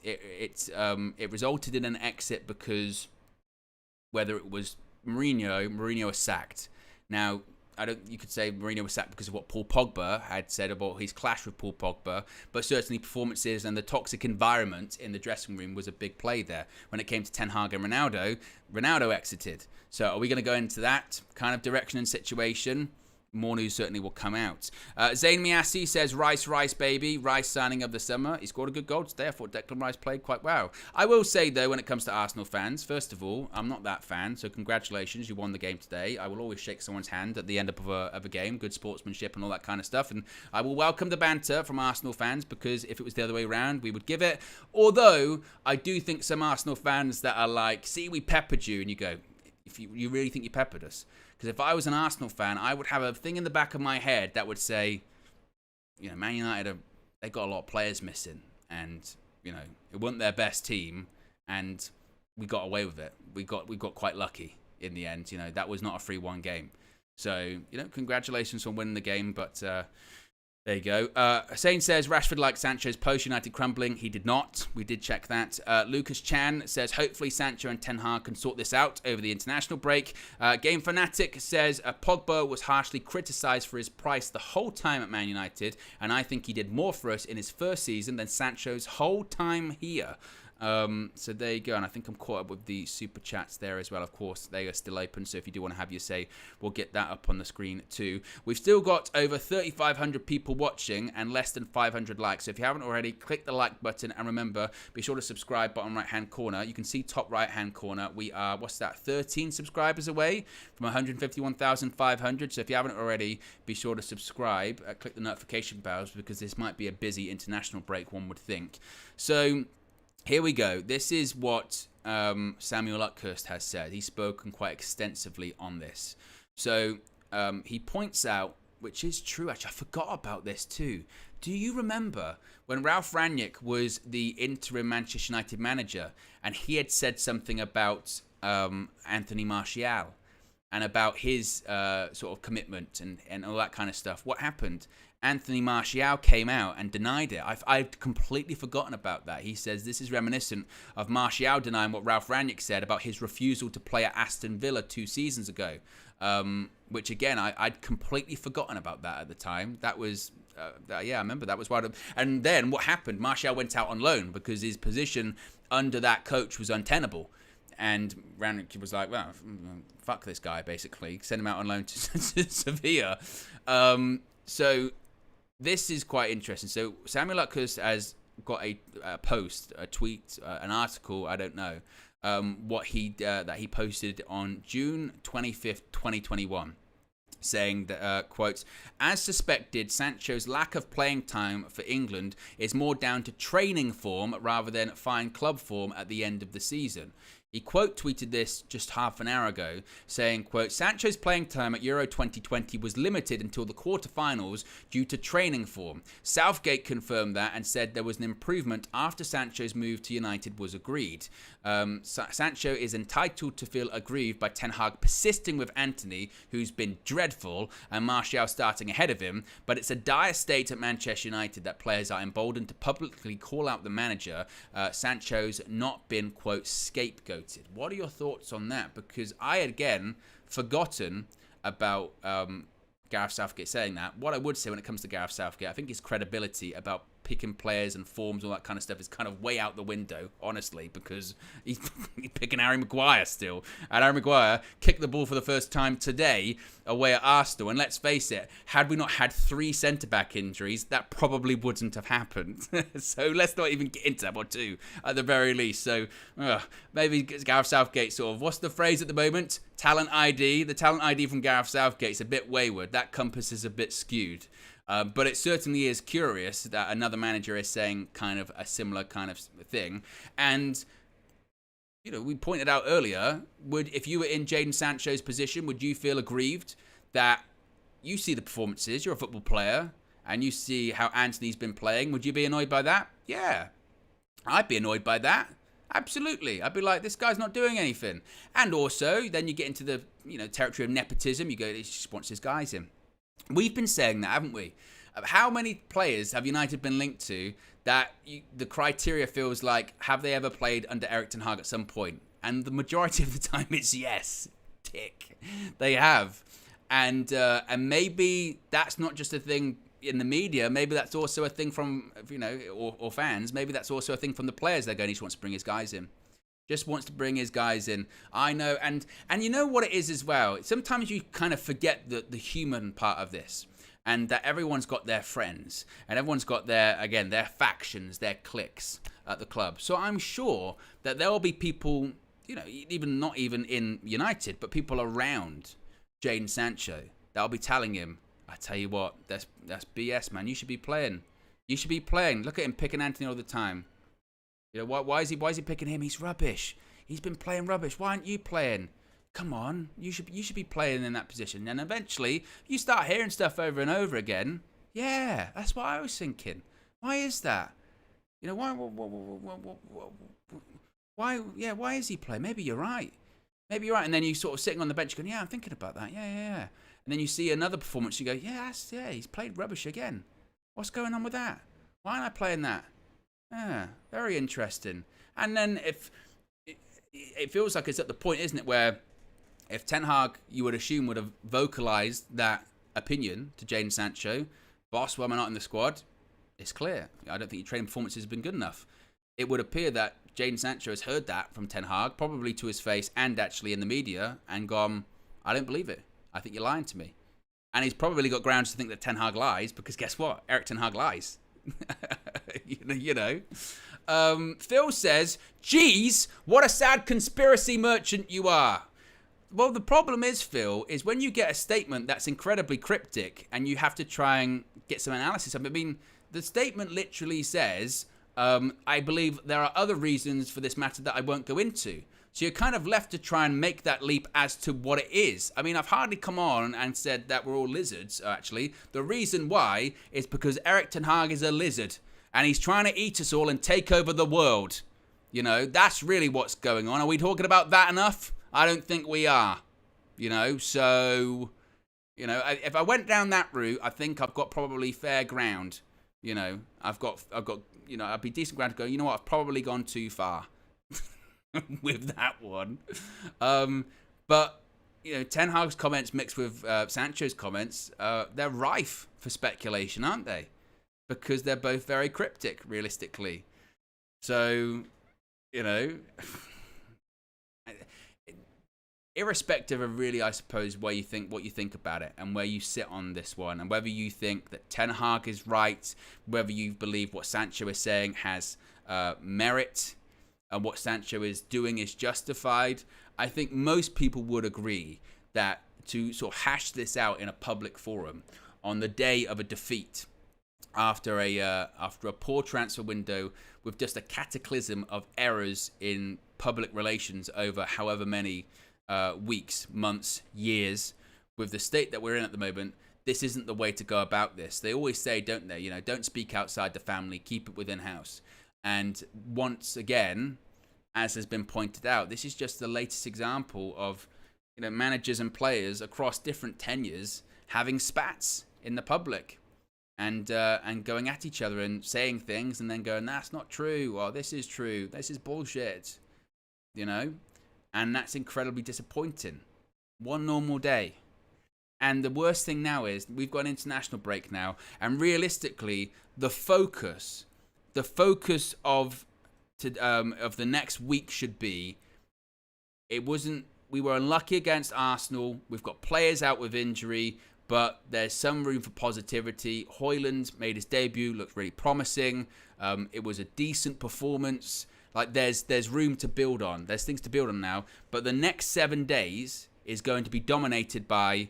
It resulted in an exit because whether it was Mourinho was sacked. Now, you could say Mourinho was sacked because of what Paul Pogba had said about his clash with Paul Pogba, but certainly performances and the toxic environment in the dressing room was a big play there. When it came to Ten Hag and Ronaldo exited. So are we going to go into that kind of direction and situation? More news certainly will come out. Zayn Miasi says, Rice, baby. Rice signing of the summer. He scored a good goal today. I thought Declan Rice played quite well. I will say, though, when it comes to Arsenal fans, first of all, I'm not that fan, so congratulations. You won the game today. I will always shake someone's hand at the end of a game. Good sportsmanship and all that kind of stuff. And I will welcome the banter from Arsenal fans, because if it was the other way around, we would give it. Although, I do think some Arsenal fans that are like, see, we peppered you. And you go, if you really think you peppered us? Because if I was an Arsenal fan, I would have a thing in the back of my head that would say, Man United, they've got a lot of players missing. And, it wasn't their best team. And we got away with it. We got quite lucky in the end. That was not a 3-1 game. So, congratulations on winning the game. But there you go. Hussein says, Rashford liked Sancho's post-United crumbling. He did not. We did check that. Lucas Chan says, hopefully Sancho and Ten Hag can sort this out over the international break. Game Fanatic says, Pogba was harshly criticised for his price the whole time at Man United, and I think he did more for us in his first season than Sancho's whole time here. So there you go, and I think I'm caught up with the super chats there as well. Of course, they are still open, so if you do want to have your say, we'll get that up on the screen too. We've still got over 3,500 people watching and less than 500 likes. So if you haven't already, click the like button, and remember, be sure to subscribe. Bottom right hand corner, you can see top right hand corner, we are 13 subscribers away from 151,500. So if you haven't already, be sure to subscribe, click the notification bells, because this might be a busy international break, one would think. So here we go. This is what Samuel Luckhurst has said. He's spoken quite extensively on this. So he points out, which is true, actually, I forgot about this too. Do you remember when Ralph Rangnick was the interim Manchester United manager, and he had said something about Anthony Martial and about his sort of commitment and all that kind of stuff? What happened? Anthony Martial came out and denied it. I've completely forgotten about that. He says this is reminiscent of Martial denying what Ralph Rangnick said about his refusal to play at Aston Villa 2 seasons ago. Which, again, I'd completely forgotten about that at the time. That was, I remember that was one of... And then what happened? Martial went out on loan because his position under that coach was untenable. And Rangnick was like, well, fuck this guy, basically. Send him out on loan to Sevilla. So... this is quite interesting. So Samuel Luckhurst has got a post, a tweet, an article, I don't know, that he posted on June 25th, 2021. Saying that, quotes, as suspected, Sancho's lack of playing time for England is more down to training form rather than fine club form at the end of the season. He quote tweeted this just half an hour ago, saying, quote, Sancho's playing time at Euro 2020 was limited until the quarterfinals due to training form. Southgate confirmed that and said there was an improvement after Sancho's move to United was agreed. Sancho is entitled to feel aggrieved by Ten Hag persisting with Antony, who's been dreadful, and Martial starting ahead of him, but it's a dire state at Manchester United that players are emboldened to publicly call out the manager. Sancho's not been, quote, scapegoated. What are your thoughts on that? Because I had, again, forgotten about Gareth Southgate saying that. What I would say when it comes to Gareth Southgate, I think his credibility about picking players and forms, all that kind of stuff, is kind of way out the window, honestly, because he's picking Harry Maguire still. And Harry Maguire kicked the ball for the first time today away at Arsenal. And let's face it, had we not had 3 centre-back injuries, that probably wouldn't have happened. So let's not even get into that, or 2 at the very least. So maybe Gareth Southgate sort of, what's the phrase at the moment? Talent ID. The talent ID from Gareth Southgate's a bit wayward. That compass is a bit skewed. But it certainly is curious that another manager is saying kind of a similar kind of thing. And, you know, we pointed out earlier, if you were in Jadon Sancho's position, would you feel aggrieved that you see the performances, you're a football player, and you see how Antony's been playing? Would you be annoyed by that? Yeah, I'd be annoyed by that. Absolutely. I'd be like, this guy's not doing anything. And also, then you get into the, you know, territory of nepotism. You go, he just wants his guys in. We've been saying that, haven't we? How many players have United been linked to that the criteria feels like, have they ever played under Erik Ten Hag at some point? And the majority of the time it's yes. Tick. They have. And maybe that's not just a thing in the media. Maybe that's also a thing from, you know, or fans. Maybe that's also a thing from the players. They're going, he just wants to bring his guys in. Just wants to bring his guys in. I know, and you know what it is as well. Sometimes you kind of forget the human part of this, and that everyone's got their friends, and everyone's got their factions, their cliques at the club. So I'm sure that there will be people, you know, not even in United, but people around Jadon Sancho that'll be telling him, I tell you what, that's BS, man. You should be playing. You should be playing. Look at him picking Antony all the time. You know, why is he picking him? He's rubbish. He's been playing rubbish. Why aren't you playing? Come on, you should be playing in that position. And eventually, you start hearing stuff over and over again. Yeah, that's what I was thinking. Why is that? You know, why is he playing? Maybe you're right. And then you sort of sitting on the bench going, yeah, I'm thinking about that. Yeah. And then you see another performance. You go, he's played rubbish again. What's going on with that? Why aren't I playing that? Yeah, very interesting. And then if it feels like it's at the point, isn't it, where if Ten Hag, you would assume, would have vocalised that opinion to Jadon Sancho, boss, why am I not in the squad? It's clear. I don't think your training performances have been good enough. It would appear that Jadon Sancho has heard that from Ten Hag, probably to his face and actually in the media, and gone, I don't believe it. I think you're lying to me. And he's probably got grounds to think that Ten Hag lies, because guess what? Erik Ten Hag lies. you know. Phil says, geez, what a sad conspiracy merchant you are. Well, the problem is, Phil, is when you get a statement that's incredibly cryptic and you have to try and get some analysis of it. I mean, the statement literally says, I believe there are other reasons for this matter that I won't go into. So you're kind of left to try and make that leap as to what it is. I mean, I've hardly come on and said that we're all lizards, actually. The reason why is because Erik Ten Hag is a lizard. And he's trying to eat us all and take over the world. You know, that's really what's going on. Are we talking about that enough? I don't think we are. You know, so, you know, if I went down that route, I think I've got probably fair ground. You know, I've got, you know, I'd be decent ground to go, you know what, I've probably gone too far. With that one. But, you know, Ten Hag's comments mixed with Sancho's comments, they're rife for speculation, aren't they? Because they're both very cryptic, realistically. So, you know, irrespective of really, I suppose, what you think about it and where you sit on this one, and whether you think that Ten Hag is right, whether you believe what Sancho is saying has merit and what Sancho is doing is justified, I think most people would agree that to sort of hash this out in a public forum on the day of a defeat after a poor transfer window with just a cataclysm of errors in public relations over however many weeks, months, years, with the state that we're in at the moment, this isn't the way to go about this. They always say, don't they, don't speak outside the family, keep it within house. And once again, as has been pointed out, this is just the latest example of managers and players across different tenures having spats in the public and going at each other and saying things and then going, that's not true, or this is true, this is bullshit, and that's incredibly disappointing. One normal day. And the worst thing now is we've got an international break now, and realistically the focus of the next week should be, we were unlucky against Arsenal, we've got players out with injury, but there's some room for positivity. Højlund made his debut, looked really promising. It was a decent performance. Like there's room to build on. There's things to build on now. But the next 7 days is going to be dominated by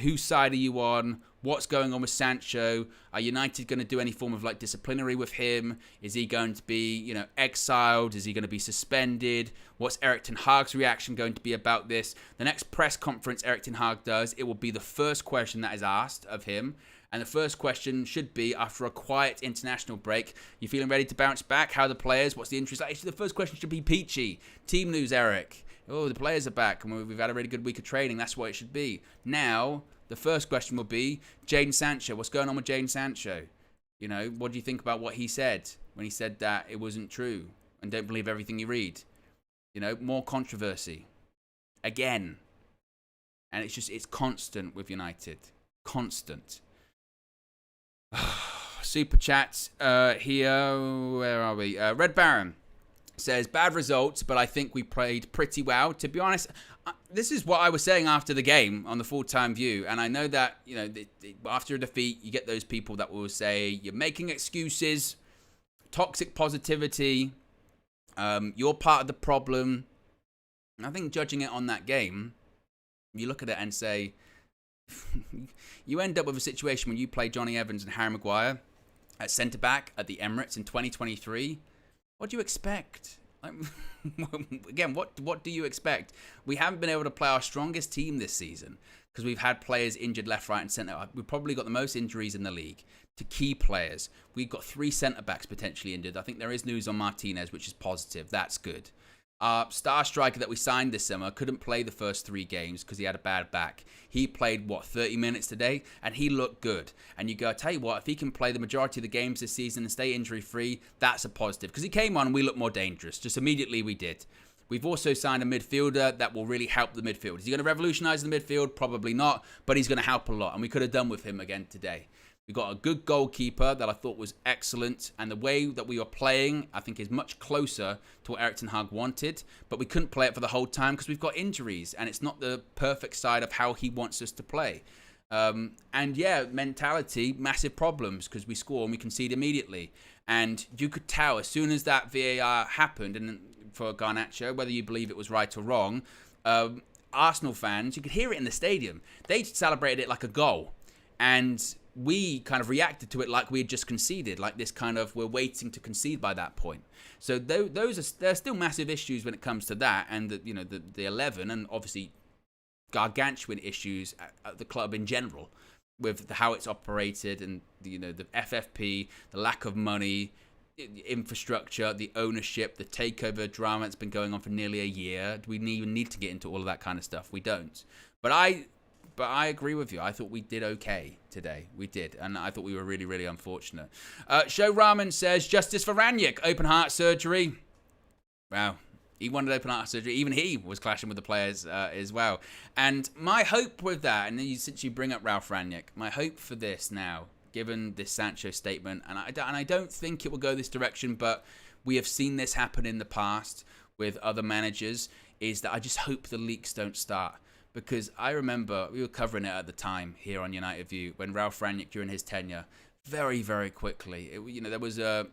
whose side are you on? What's going on with Sancho? Are United going to do any form of disciplinary with him? Is he going to be, exiled? Is he going to be suspended? What's Erik Ten Hag's reaction going to be about this? The next press conference Erik Ten Hag does, it will be the first question that is asked of him. And the first question should be, after a quiet international break, you feeling ready to bounce back? How are the players? What's the interest? Actually, the first question should be peachy. Team news, Eric. Oh, the players are back and we've had a really good week of training. That's what it should be. Now, the first question will be, Jadon Sancho. What's going on with Jadon Sancho? What do you think about what he said when he said that it wasn't true and don't believe everything you read? More controversy. Again. And it's constant with United. Constant. Super chats here. Where are we? Red Baron says, bad results, but I think we played pretty well. To be honest, this is what I was saying after the game on the full-time view. And I know that, after a defeat, you get those people that will say, you're making excuses, toxic positivity, you're part of the problem. And I think judging it on that game, you look at it and say, you end up with a situation when you play Johnny Evans and Harry Maguire at centre-back at the Emirates in 2023. What do you expect? Again, what do you expect? We haven't been able to play our strongest team this season because we've had players injured left, right and centre. We've probably got the most injuries in the league to key players. We've got 3 centre-backs potentially injured. I think there is news on Martinez, which is positive. That's good. Our star striker that we signed this summer couldn't play the first 3 games because he had a bad back. He played, 30 minutes today? And he looked good. And you go, I tell you what, if he can play the majority of the games this season and stay injury-free, that's a positive. Because he came on and we looked more dangerous. Just immediately we did. We've also signed a midfielder that will really help the midfield. Is he going to revolutionise the midfield? Probably not. But he's going to help a lot. And we could have done with him again today. We got a good goalkeeper that I thought was excellent. And the way that we were playing, I think, is much closer to what Erik Ten Hag wanted. But we couldn't play it for the whole time because we've got injuries. And it's not the perfect side of how he wants us to play. And yeah, mentality, massive problems because we score and we concede immediately. And you could tell as soon as that VAR happened, and for Garnacho, whether you believe it was right or wrong, Arsenal fans, you could hear it in the stadium. They celebrated it like a goal. And we kind of reacted to it like we had just conceded, like this kind of, we're waiting to concede by that point. So there's still massive issues when it comes to that, and the 11, and obviously gargantuan issues at the club in general with how it's operated, and the FFP, the lack of money, infrastructure, the ownership, the takeover drama that's been going on for nearly a year. Do we even need to get into all of that kind of stuff? We don't. But I agree with you. I thought we did okay today. We did. And I thought we were really, really unfortunate. Show Ramen says, justice for Ranić. Open heart surgery. Wow. He wanted open heart surgery. Even he was clashing with the players as well. And my hope with that, and since you bring up Ralf Ranić, my hope for this now, given this Sancho statement, and I don't think it will go this direction, but we have seen this happen in the past with other managers, is that I just hope the leaks don't start. Because I remember we were covering it at the time here on United View when Ralph Rangnick, during his tenure, very, very quickly, there was a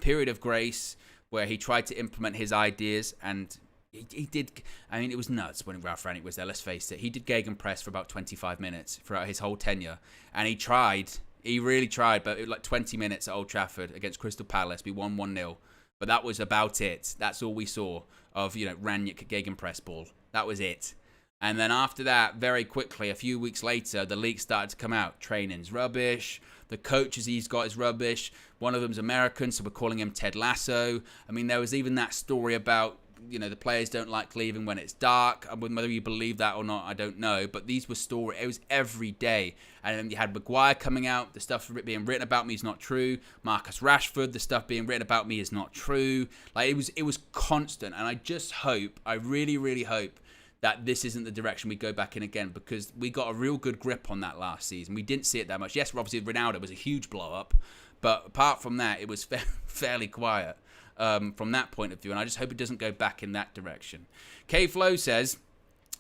period of grace where he tried to implement his ideas, and he did. I mean, it was nuts when Ralph Rangnick was there. Let's face it. He did gegenpress for about 25 minutes throughout his whole tenure, and he tried. He really tried, but it was like 20 minutes at Old Trafford against Crystal Palace. We won 1-0, but that was about it. That's all we saw of Rangnick gegenpress ball. That was it. And then after that, very quickly, a few weeks later, the leaks started to come out. Training's rubbish. The coaches he's got is rubbish. One of them's American, so we're calling him Ted Lasso. I mean, there was even that story about, the players don't like leaving when it's dark. Whether you believe that or not, I don't know. But these were stories. It was every day. And then you had Maguire coming out. The stuff being written about me is not true. Marcus Rashford, the stuff being written about me is not true. Like, it was constant. And I just hope, I really, really hope, that this isn't the direction we go back in again, because we got a real good grip on that last season. We didn't see it that much. Yes, obviously Ronaldo was a huge blow-up, but apart from that, it was fairly quiet from that point of view, and I just hope it doesn't go back in that direction. K-Flow says,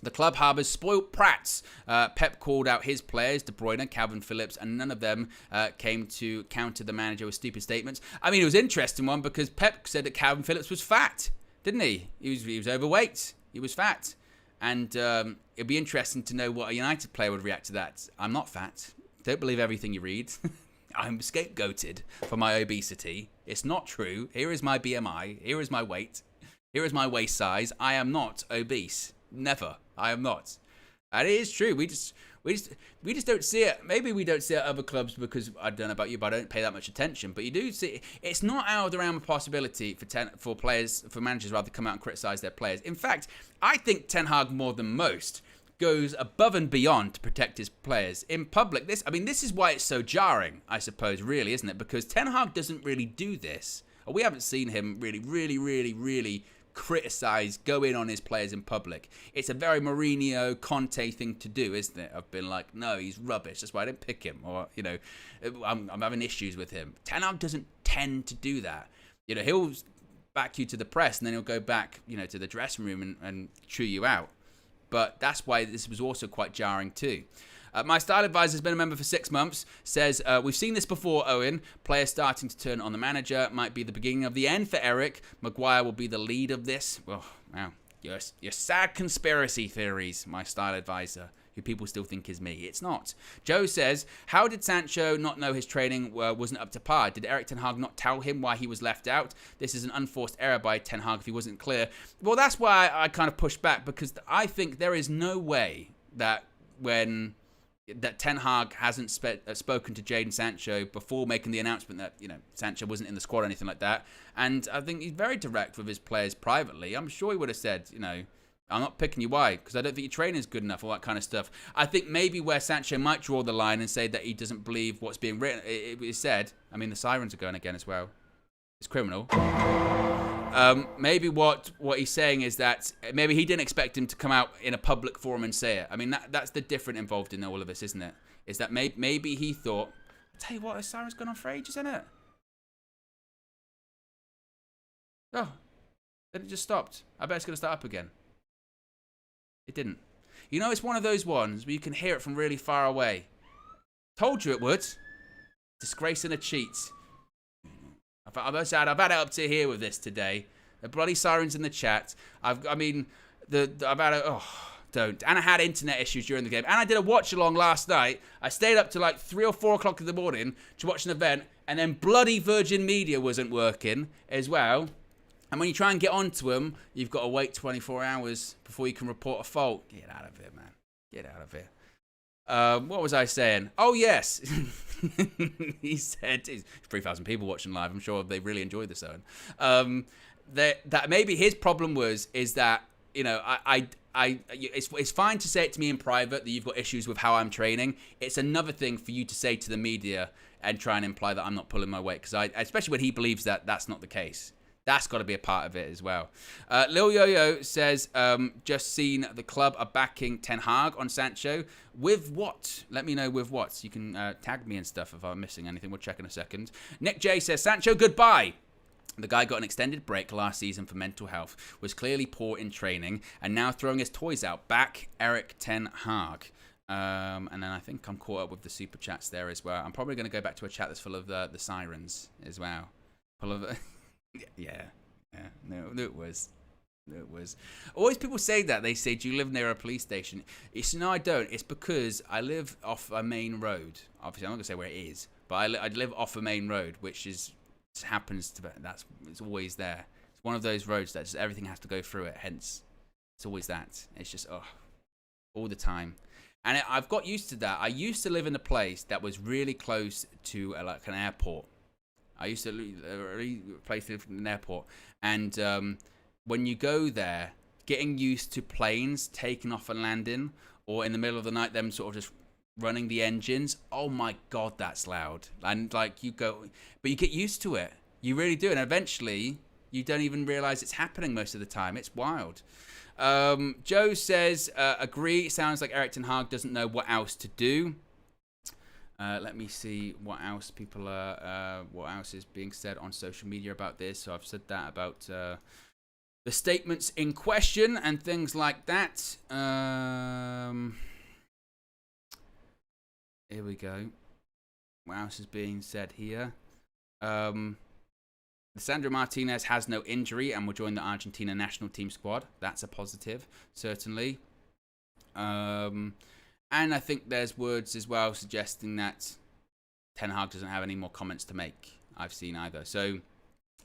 the club harbours spoilt prats. Pep called out his players, De Bruyne, Calvin Phillips, and none of them came to counter the manager with stupid statements. I mean, it was an interesting one because Pep said that Calvin Phillips was fat, didn't he? He was overweight. He was fat. And it'd be interesting to know what a United player would react to that. I'm not fat. Don't believe everything you read. I'm scapegoated for my obesity. It's not true. Here is my BMI. Here is my weight. Here is my waist size. I am not obese. Never. I am not. And it is true. We just don't see it. Maybe we don't see it at other clubs because I don't know about you, but I don't pay that much attention. But you do see it. It's not out of the realm of possibility for managers rather come out and criticise their players. In fact, I think Ten Hag more than most goes above and beyond to protect his players in public. This is why it's so jarring, I suppose, really, isn't it? Because Ten Hag doesn't really do this. We haven't seen him really criticise, go in on his players in public. It's a very Mourinho, Conte thing to do, isn't it? I've been like, no, he's rubbish. That's why I didn't pick him. Or, I'm having issues with him. Ten Hag doesn't tend to do that. He'll back you to the press and then he'll go back, to the dressing room and chew you out. But that's why this was also quite jarring too. My style advisor has been a member for 6 months. Says, we've seen this before, Owen. Players starting to turn on the manager. Might be the beginning of the end for Eric. Maguire will be the lead of this. Well, wow. Your sad conspiracy theories, my style advisor, who people still think is me. It's not. Joe says, how did Sancho not know his training wasn't up to par? Did Eric Ten Hag not tell him why he was left out? This is an unforced error by Ten Hag if he wasn't clear. Well, that's why I kind of pushed back, because I think there is no way that Ten Hag hasn't spoken to Jadon Sancho before making the announcement that, Sancho wasn't in the squad or anything like that. And I think he's very direct with his players privately. I'm sure he would have said, I'm not picking you. Why? Because I don't think your training is good enough, all that kind of stuff. I think maybe where Sancho might draw the line and say that he doesn't believe what's being written, it is said. I mean, the sirens are going again as well. It's criminal. Maybe what he's saying is that maybe he didn't expect him to come out in a public forum and say it. I mean, that's the different involved in all of this, isn't it? Is that maybe he thought, I'll tell you what, the siren's gone on for ages, isn't it? Oh, then it just stopped. I bet it's going to start up again. It didn't. It's one of those ones where you can hear it from really far away. Told you it would. Disgrace and a cheat. I've had it up to here with this today. The bloody sirens in the chat. Don't. And I had internet issues during the game. And I did a watch along last night. I stayed up to like 3 or 4 o'clock in the morning to watch an event. And then bloody Virgin Media wasn't working as well. And when you try and get onto them, you've got to wait 24 hours before you can report a fault. Get out of here, man. Get out of here. What was I saying? Oh, yes. He said, 3,000 people watching live. I'm sure they really enjoyed this zone. That maybe his problem is that, it's fine to say it to me in private that you've got issues with how I'm training. It's another thing for you to say to the media and try and imply that I'm not pulling my weight. Because especially when he believes that that's not the case. That's got to be a part of it as well. Lil Yo-Yo says, just seen the club are backing Ten Hag on Sancho. With what? Let me know with what. You can tag me and stuff if I'm missing anything. We'll check in a second. Nick J says, Sancho, goodbye. The guy got an extended break last season for mental health, was clearly poor in training, and now throwing his toys out. Back Erik Ten Hag. And then I think I'm caught up with the super chats there as well. I'm probably going to go back to a chat that's full of the sirens as well. Full of... yeah. No, it was. It was. Always people say that. They say, do you live near a police station? No, I don't. It's because I live off a main road. Obviously, I'm not going to say where it is, but I live off a main road, which happens to be, it's always there. It's one of those roads that just everything has to go through it, hence it's always that. It's just all the time. And I've got used to that. I used to live in a place that was really close to like an airport. I used to live in an airport, and when you go there, getting used to planes taking off and landing, or in the middle of the night them sort of just running the engines, oh my god, that's loud. And like you go, but you get used to it. You really do, and eventually you don't even realize it's happening most of the time. It's wild. Joe says, agree. Sounds like Erik Ten Hag doesn't know what else to do. Let me see what else what else is being said on social media about this. So I've said that about the statements in question and things like that. Here we go. What else is being said here? Sandro Martinez has no injury and will join the Argentina national team squad. That's a positive, certainly. And I think there's words as well suggesting that Ten Hag doesn't have any more comments to make. I've seen either. So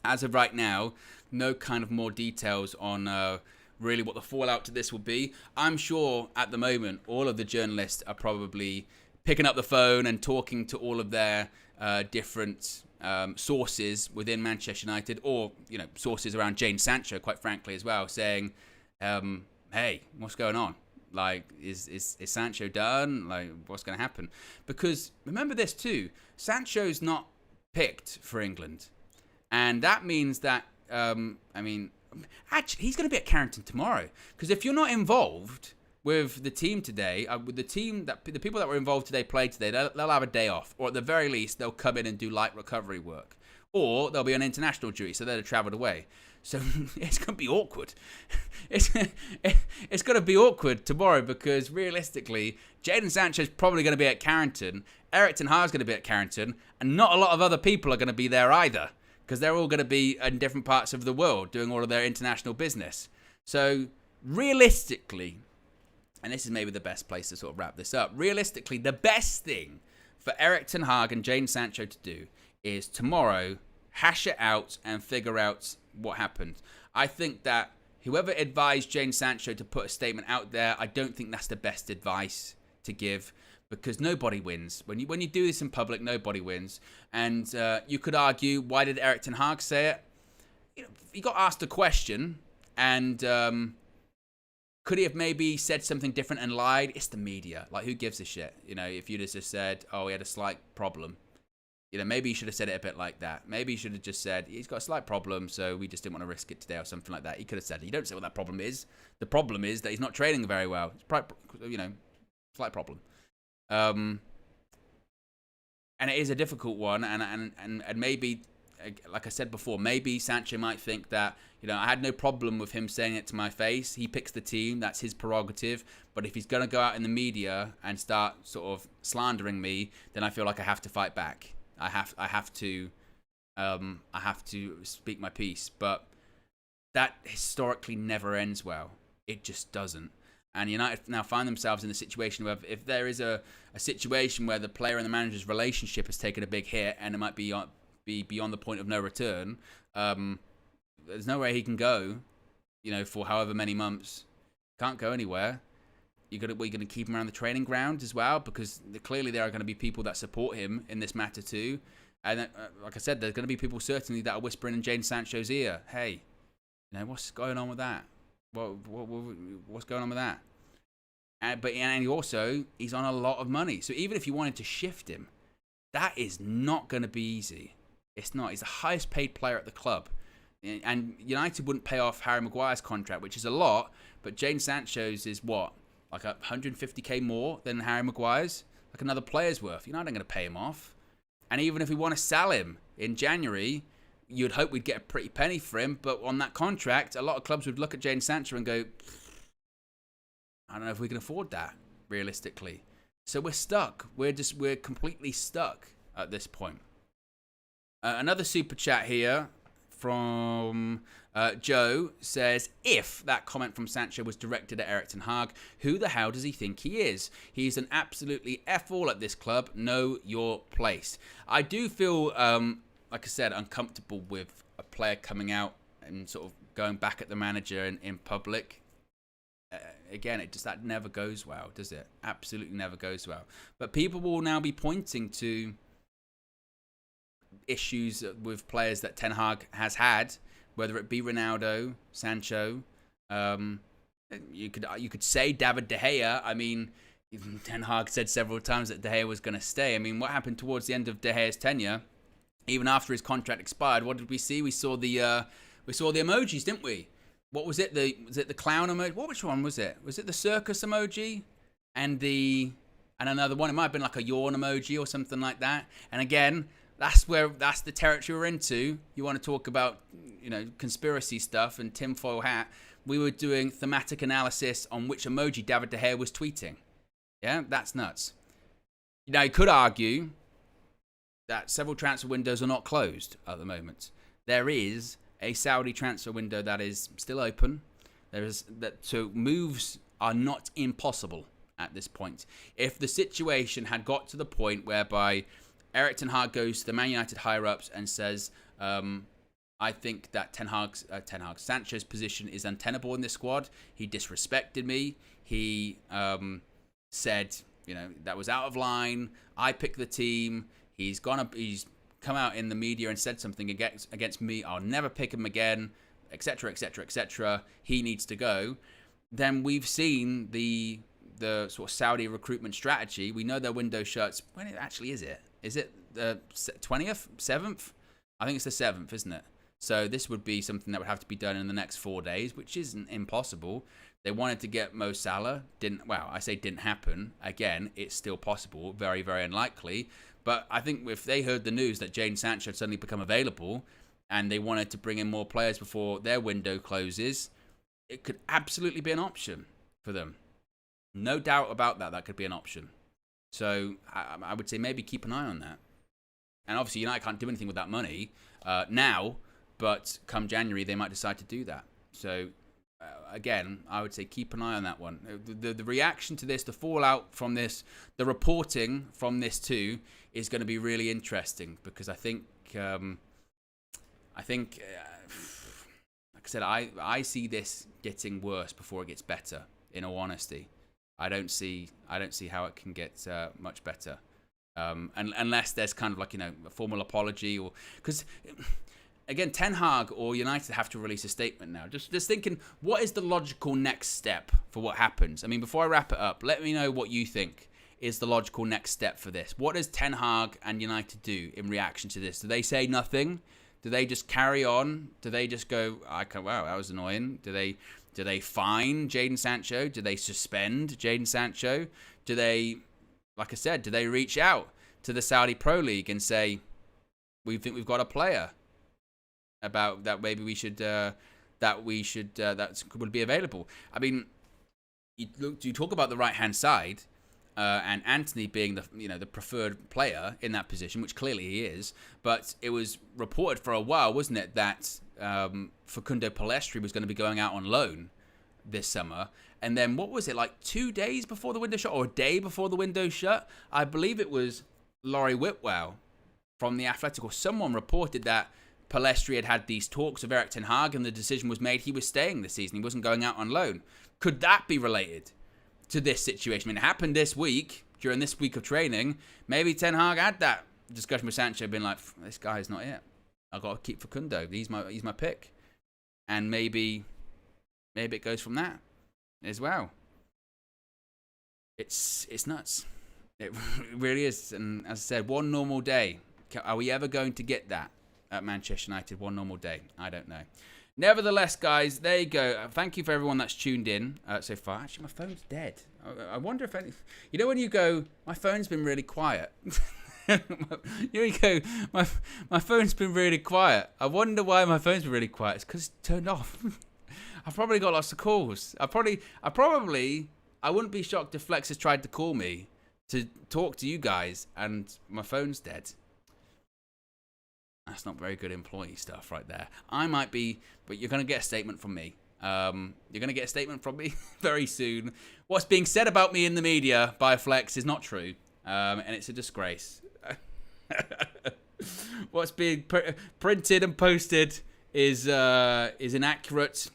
as of right now, no kind of more details on really what the fallout to this will be. I'm sure at the moment all of the journalists are probably picking up the phone and talking to all of their different sources within Manchester United, or sources around Jadon Sancho, quite frankly, as well, saying, "Hey, what's going on? Like, is Sancho done? Like, what's going to happen?" Because remember this too: Sancho's not picked for England, and that means that actually he's going to be at Carrington tomorrow. Because if you're not involved with the team today, with the people that were involved today played today, they'll have a day off, or at the very least they'll come in and do light recovery work, or they'll be on international duty, so they'll have travelled away. So it's going to be awkward. It's going to be awkward tomorrow, because realistically, Jadon Sancho's probably going to be at Carrington, Erik Ten Hag's going to be at Carrington, and not a lot of other people are going to be there either, because they're all going to be in different parts of the world doing all of their international business. So realistically, and this is maybe the best place to sort of wrap this up, realistically, the best thing for Erik Ten Hag and Jadon Sancho to do is tomorrow hash it out and figure out what happened. I think that whoever advised Jadon Sancho to put a statement out there, I don't think that's the best advice to give, because nobody wins. When you do this in public, nobody wins. And you could argue, why did Erik Ten Hag say it? He got asked a question, and could he have maybe said something different and lied? It's the media. Like, who gives a shit? If you'd have just said, oh, he had a slight problem. Maybe he should have said it a bit like that. Maybe he should have just said, he's got a slight problem, so we just didn't want to risk it today, or something like that. He could have said it. You don't say what that problem is. The problem is that he's not training very well. It's slight problem. And it is a difficult one, and maybe, like I said before, maybe Sancho might think that, I had no problem with him saying it to my face. He picks the team. That's his prerogative. But if he's going to go out in the media and start sort of slandering me, then I feel like I have to fight back. I have to speak my piece. But that historically never ends well. It just doesn't. And United now find themselves in a situation where if there is a situation where the player and the manager's relationship has taken a big hit, and it might be beyond the point of no return, there's nowhere he can go, for however many months. Can't go anywhere. We're going to keep him around the training ground as well, because clearly there are going to be people that support him in this matter too. And like I said, there's going to be people certainly that are whispering in Jadon Sancho's ear, hey, what's going on with that? What's going on with that? And also, he's on a lot of money. So even if you wanted to shift him, that is not going to be easy. It's not. He's the highest paid player at the club. And United wouldn't pay off Harry Maguire's contract, which is a lot, but Jadon Sancho's is what? Like 150k more than Harry Maguire's? Like another player's worth. United aren't going to pay him off. And even if we want to sell him in January, you'd hope we'd get a pretty penny for him, but on that contract, a lot of clubs would look at Jadon Sancho and go, I don't know if we can afford that, realistically. So we're stuck. We're completely stuck at this point. Another super chat here from Joe says, if that comment from Sancho was directed at Erik Ten Hag, who the hell does he think he is? He's an absolutely F-all at this club. Know your place. I do feel, like I said, uncomfortable with a player coming out and sort of going back at the manager in public. Again, that never goes well, does it? Absolutely never goes well. But people will now be pointing to issues with players that Ten Hag has had, whether it be Ronaldo, Sancho. You could say David De Gea. I mean, even Ten Hag said several times that De Gea was going to stay. I mean, what happened towards the end of De Gea's tenure? Even after his contract expired, what did we see? We saw the emojis, didn't we? What was it? Was it the clown emoji? Which one was it? Was it the circus emoji and another one? It might have been like a yawn emoji or something like that. And again, that's the territory we're into. You want to talk about, conspiracy stuff and tinfoil hat. We were doing thematic analysis on which emoji David De Gea was tweeting. Yeah, that's nuts. Now, you could argue that several transfer windows are not closed at the moment. There is a Saudi transfer window that is still open. So moves are not impossible at this point. If the situation had got to the point whereby Erik Ten Hag goes to the Man United higher-ups and says, I think that Sancho's position is untenable in this squad. He disrespected me. He said, that was out of line. I picked the team. He's come out in the media and said something against me. I'll never pick him again, etc., etc., etc. He needs to go. Then we've seen the sort of Saudi recruitment strategy. We know their window shuts. When actually is it? Is it the 20th, 7th? I think it's the 7th, isn't it? So this would be something that would have to be done in the next 4 days, which isn't impossible. They wanted to get Mo Salah. I say didn't happen. Again, it's still possible. Very, very unlikely. But I think if they heard the news that Jadon Sancho had suddenly become available and they wanted to bring in more players before their window closes, it could absolutely be an option for them. No doubt about that. That could be an option. So I would say maybe keep an eye on that. And obviously United can't do anything with that money now, but come January they might decide to do that. So again, I would say keep an eye on that one. The reaction to this, the fallout from this, the reporting from this too, is going to be really interesting because I think, like I said, I see this getting worse before it gets better. In all honesty, I don't see how it can get much better, unless there's kind of like a formal apology or because. Again, Ten Hag or United have to release a statement now. Just thinking, what is the logical next step for what happens? I mean, before I wrap it up, let me know what you think is the logical next step for this. What does Ten Hag and United do in reaction to this? Do they say nothing? Do they just carry on? Do they just go, wow, that was annoying? Do they fine Jadon Sancho? Do they suspend Jadon Sancho? Do they, like I said, do they reach out to the Saudi Pro League and say, we think we've got a player about that maybe we should that would be available? I mean, you talk about the right hand side and Anthony being the preferred player in that position, which clearly he is. But it was reported for a while, wasn't it, that Facundo Pellistri was going to be going out on loan this summer. And then what was it, like 2 days before the window shut or a day before the window shut? I believe it was Laurie Whitwell from The Athletic or someone reported that Pellistri had these talks with Erik Ten Hag and the decision was made he was staying this season. He wasn't going out on loan. Could that be related to this situation? I mean, it happened this week, during this week of training. Maybe Ten Hag had that discussion with Sancho, being like, this guy's not it. I've got to keep Facundo. He's my pick. And maybe it goes from that as well. It's nuts. It really is. And as I said, one normal day. Are we ever going to get that at Manchester United? One normal day? I don't know. Nevertheless, guys, there you go. Thank you for everyone that's tuned in so far. Actually, my phone's dead. I wonder if any... when you go, my phone's been really quiet. Here we go. My phone's been really quiet. I wonder why my phone's been really quiet. It's because it's turned off. I've probably got lots of calls. I wouldn't be shocked if Flex has tried to call me to talk to you guys and my phone's dead. That's not very good employee stuff right there. I might be, but you're going to get a statement from me. You're going to get a statement from me very soon. What's being said about me in the media by Flex is not true, and it's a disgrace. What's being printed and posted is inaccurate,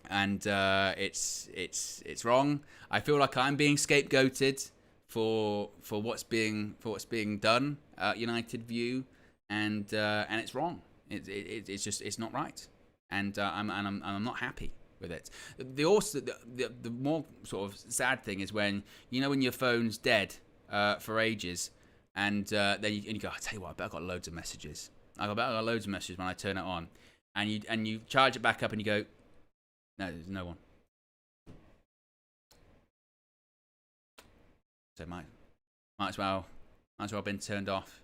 and it's wrong. I feel like I'm being scapegoated for what's being done at United View, and it's wrong. It's not right, and I'm not happy with it. The more sort of sad thing is when your phone's dead for ages, and then you go, I tell you what, I bet I got loads of messages. I got loads of messages when I turn it on, and you charge it back up and you go, no, there's no one. So might as well have been turned off.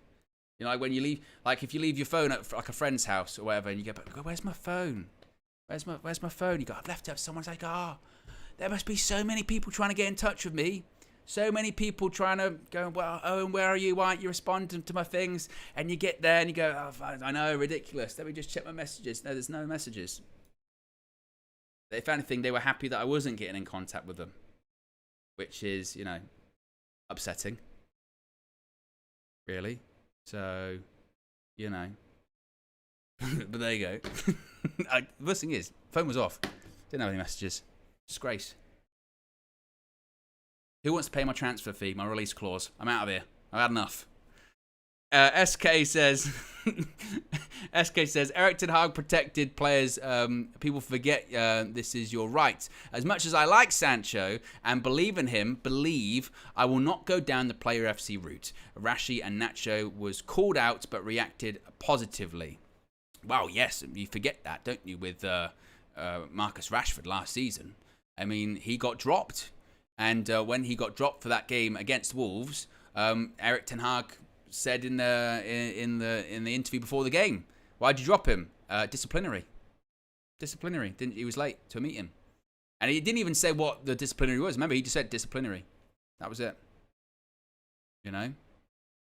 Like when you leave, like if you leave your phone at like a friend's house or whatever, and you go, where's my phone? Where's my phone? You go, I've left it. Someone's like, there must be so many people trying to get in touch with me. So many people trying to go, well, Owen, where are you? Why aren't you responding to my things? And you get there and you go, I know, ridiculous. Let me just check my messages. No, there's no messages. If anything, they were happy that I wasn't getting in contact with them, which is, upsetting. Really. So, but there you go. The worst thing is, phone was off. Didn't have any messages. Disgrace. Who wants to pay my transfer fee, my release clause? I'm out of here. I've had enough. SK says, Eric Ten Hag protected players. People forget this is your right. As much as I like Sancho and believe in him, I will not go down the player FC route. Rashi and Nacho was called out but reacted positively. Wow, yes, you forget that, don't you, with Marcus Rashford last season. I mean, he got dropped. And when he got dropped for that game against Wolves, Eric Ten Hag said in the interview before the game, why'd you drop him? Disciplinary. He was late to a meeting. And he didn't even say what the disciplinary was. Remember, he just said disciplinary. That was it.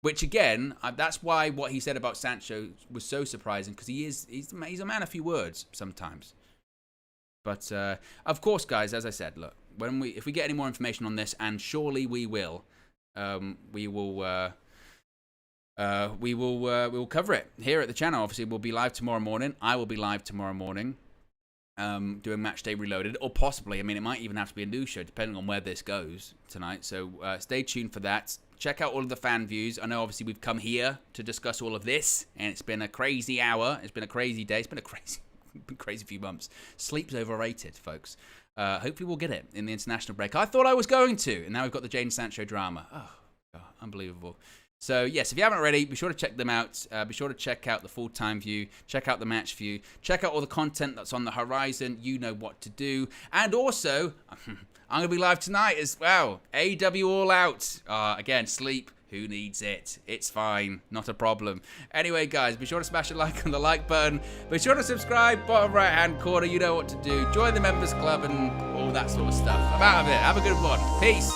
Which again, that's why what he said about Sancho was so surprising, because he's a man of few words sometimes. But of course, guys, as I said, look, if we get any more information on this, and surely we will, we will cover it here at the channel. Obviously, we'll be live tomorrow morning. I will be live tomorrow morning, doing Match Day Reloaded, or possibly, it might even have to be a new show, depending on where this goes tonight. So stay tuned for that. Check out all of the fan views. I know, obviously, we've come here to discuss all of this, and it's been a crazy hour. It's been a crazy day. It's been a crazy few months. Sleep's overrated, folks. Hopefully we'll get it in the international break. I thought I was going to, and now we've got the Jadon Sancho drama. Oh, God, unbelievable. So, yes, if you haven't already, be sure to check them out. Be sure to check out the full-time view. Check out the match view. Check out all the content that's on the horizon. You know what to do. And also, I'm going to be live tonight as well. AW All Out. Again, sleep. Who needs it? It's fine. Not a problem. Anyway, guys, be sure to smash a like on the like button. Be sure to subscribe, bottom right-hand corner. You know what to do. Join the members club and all that sort of stuff. I'm out of it. Have a good one. Peace.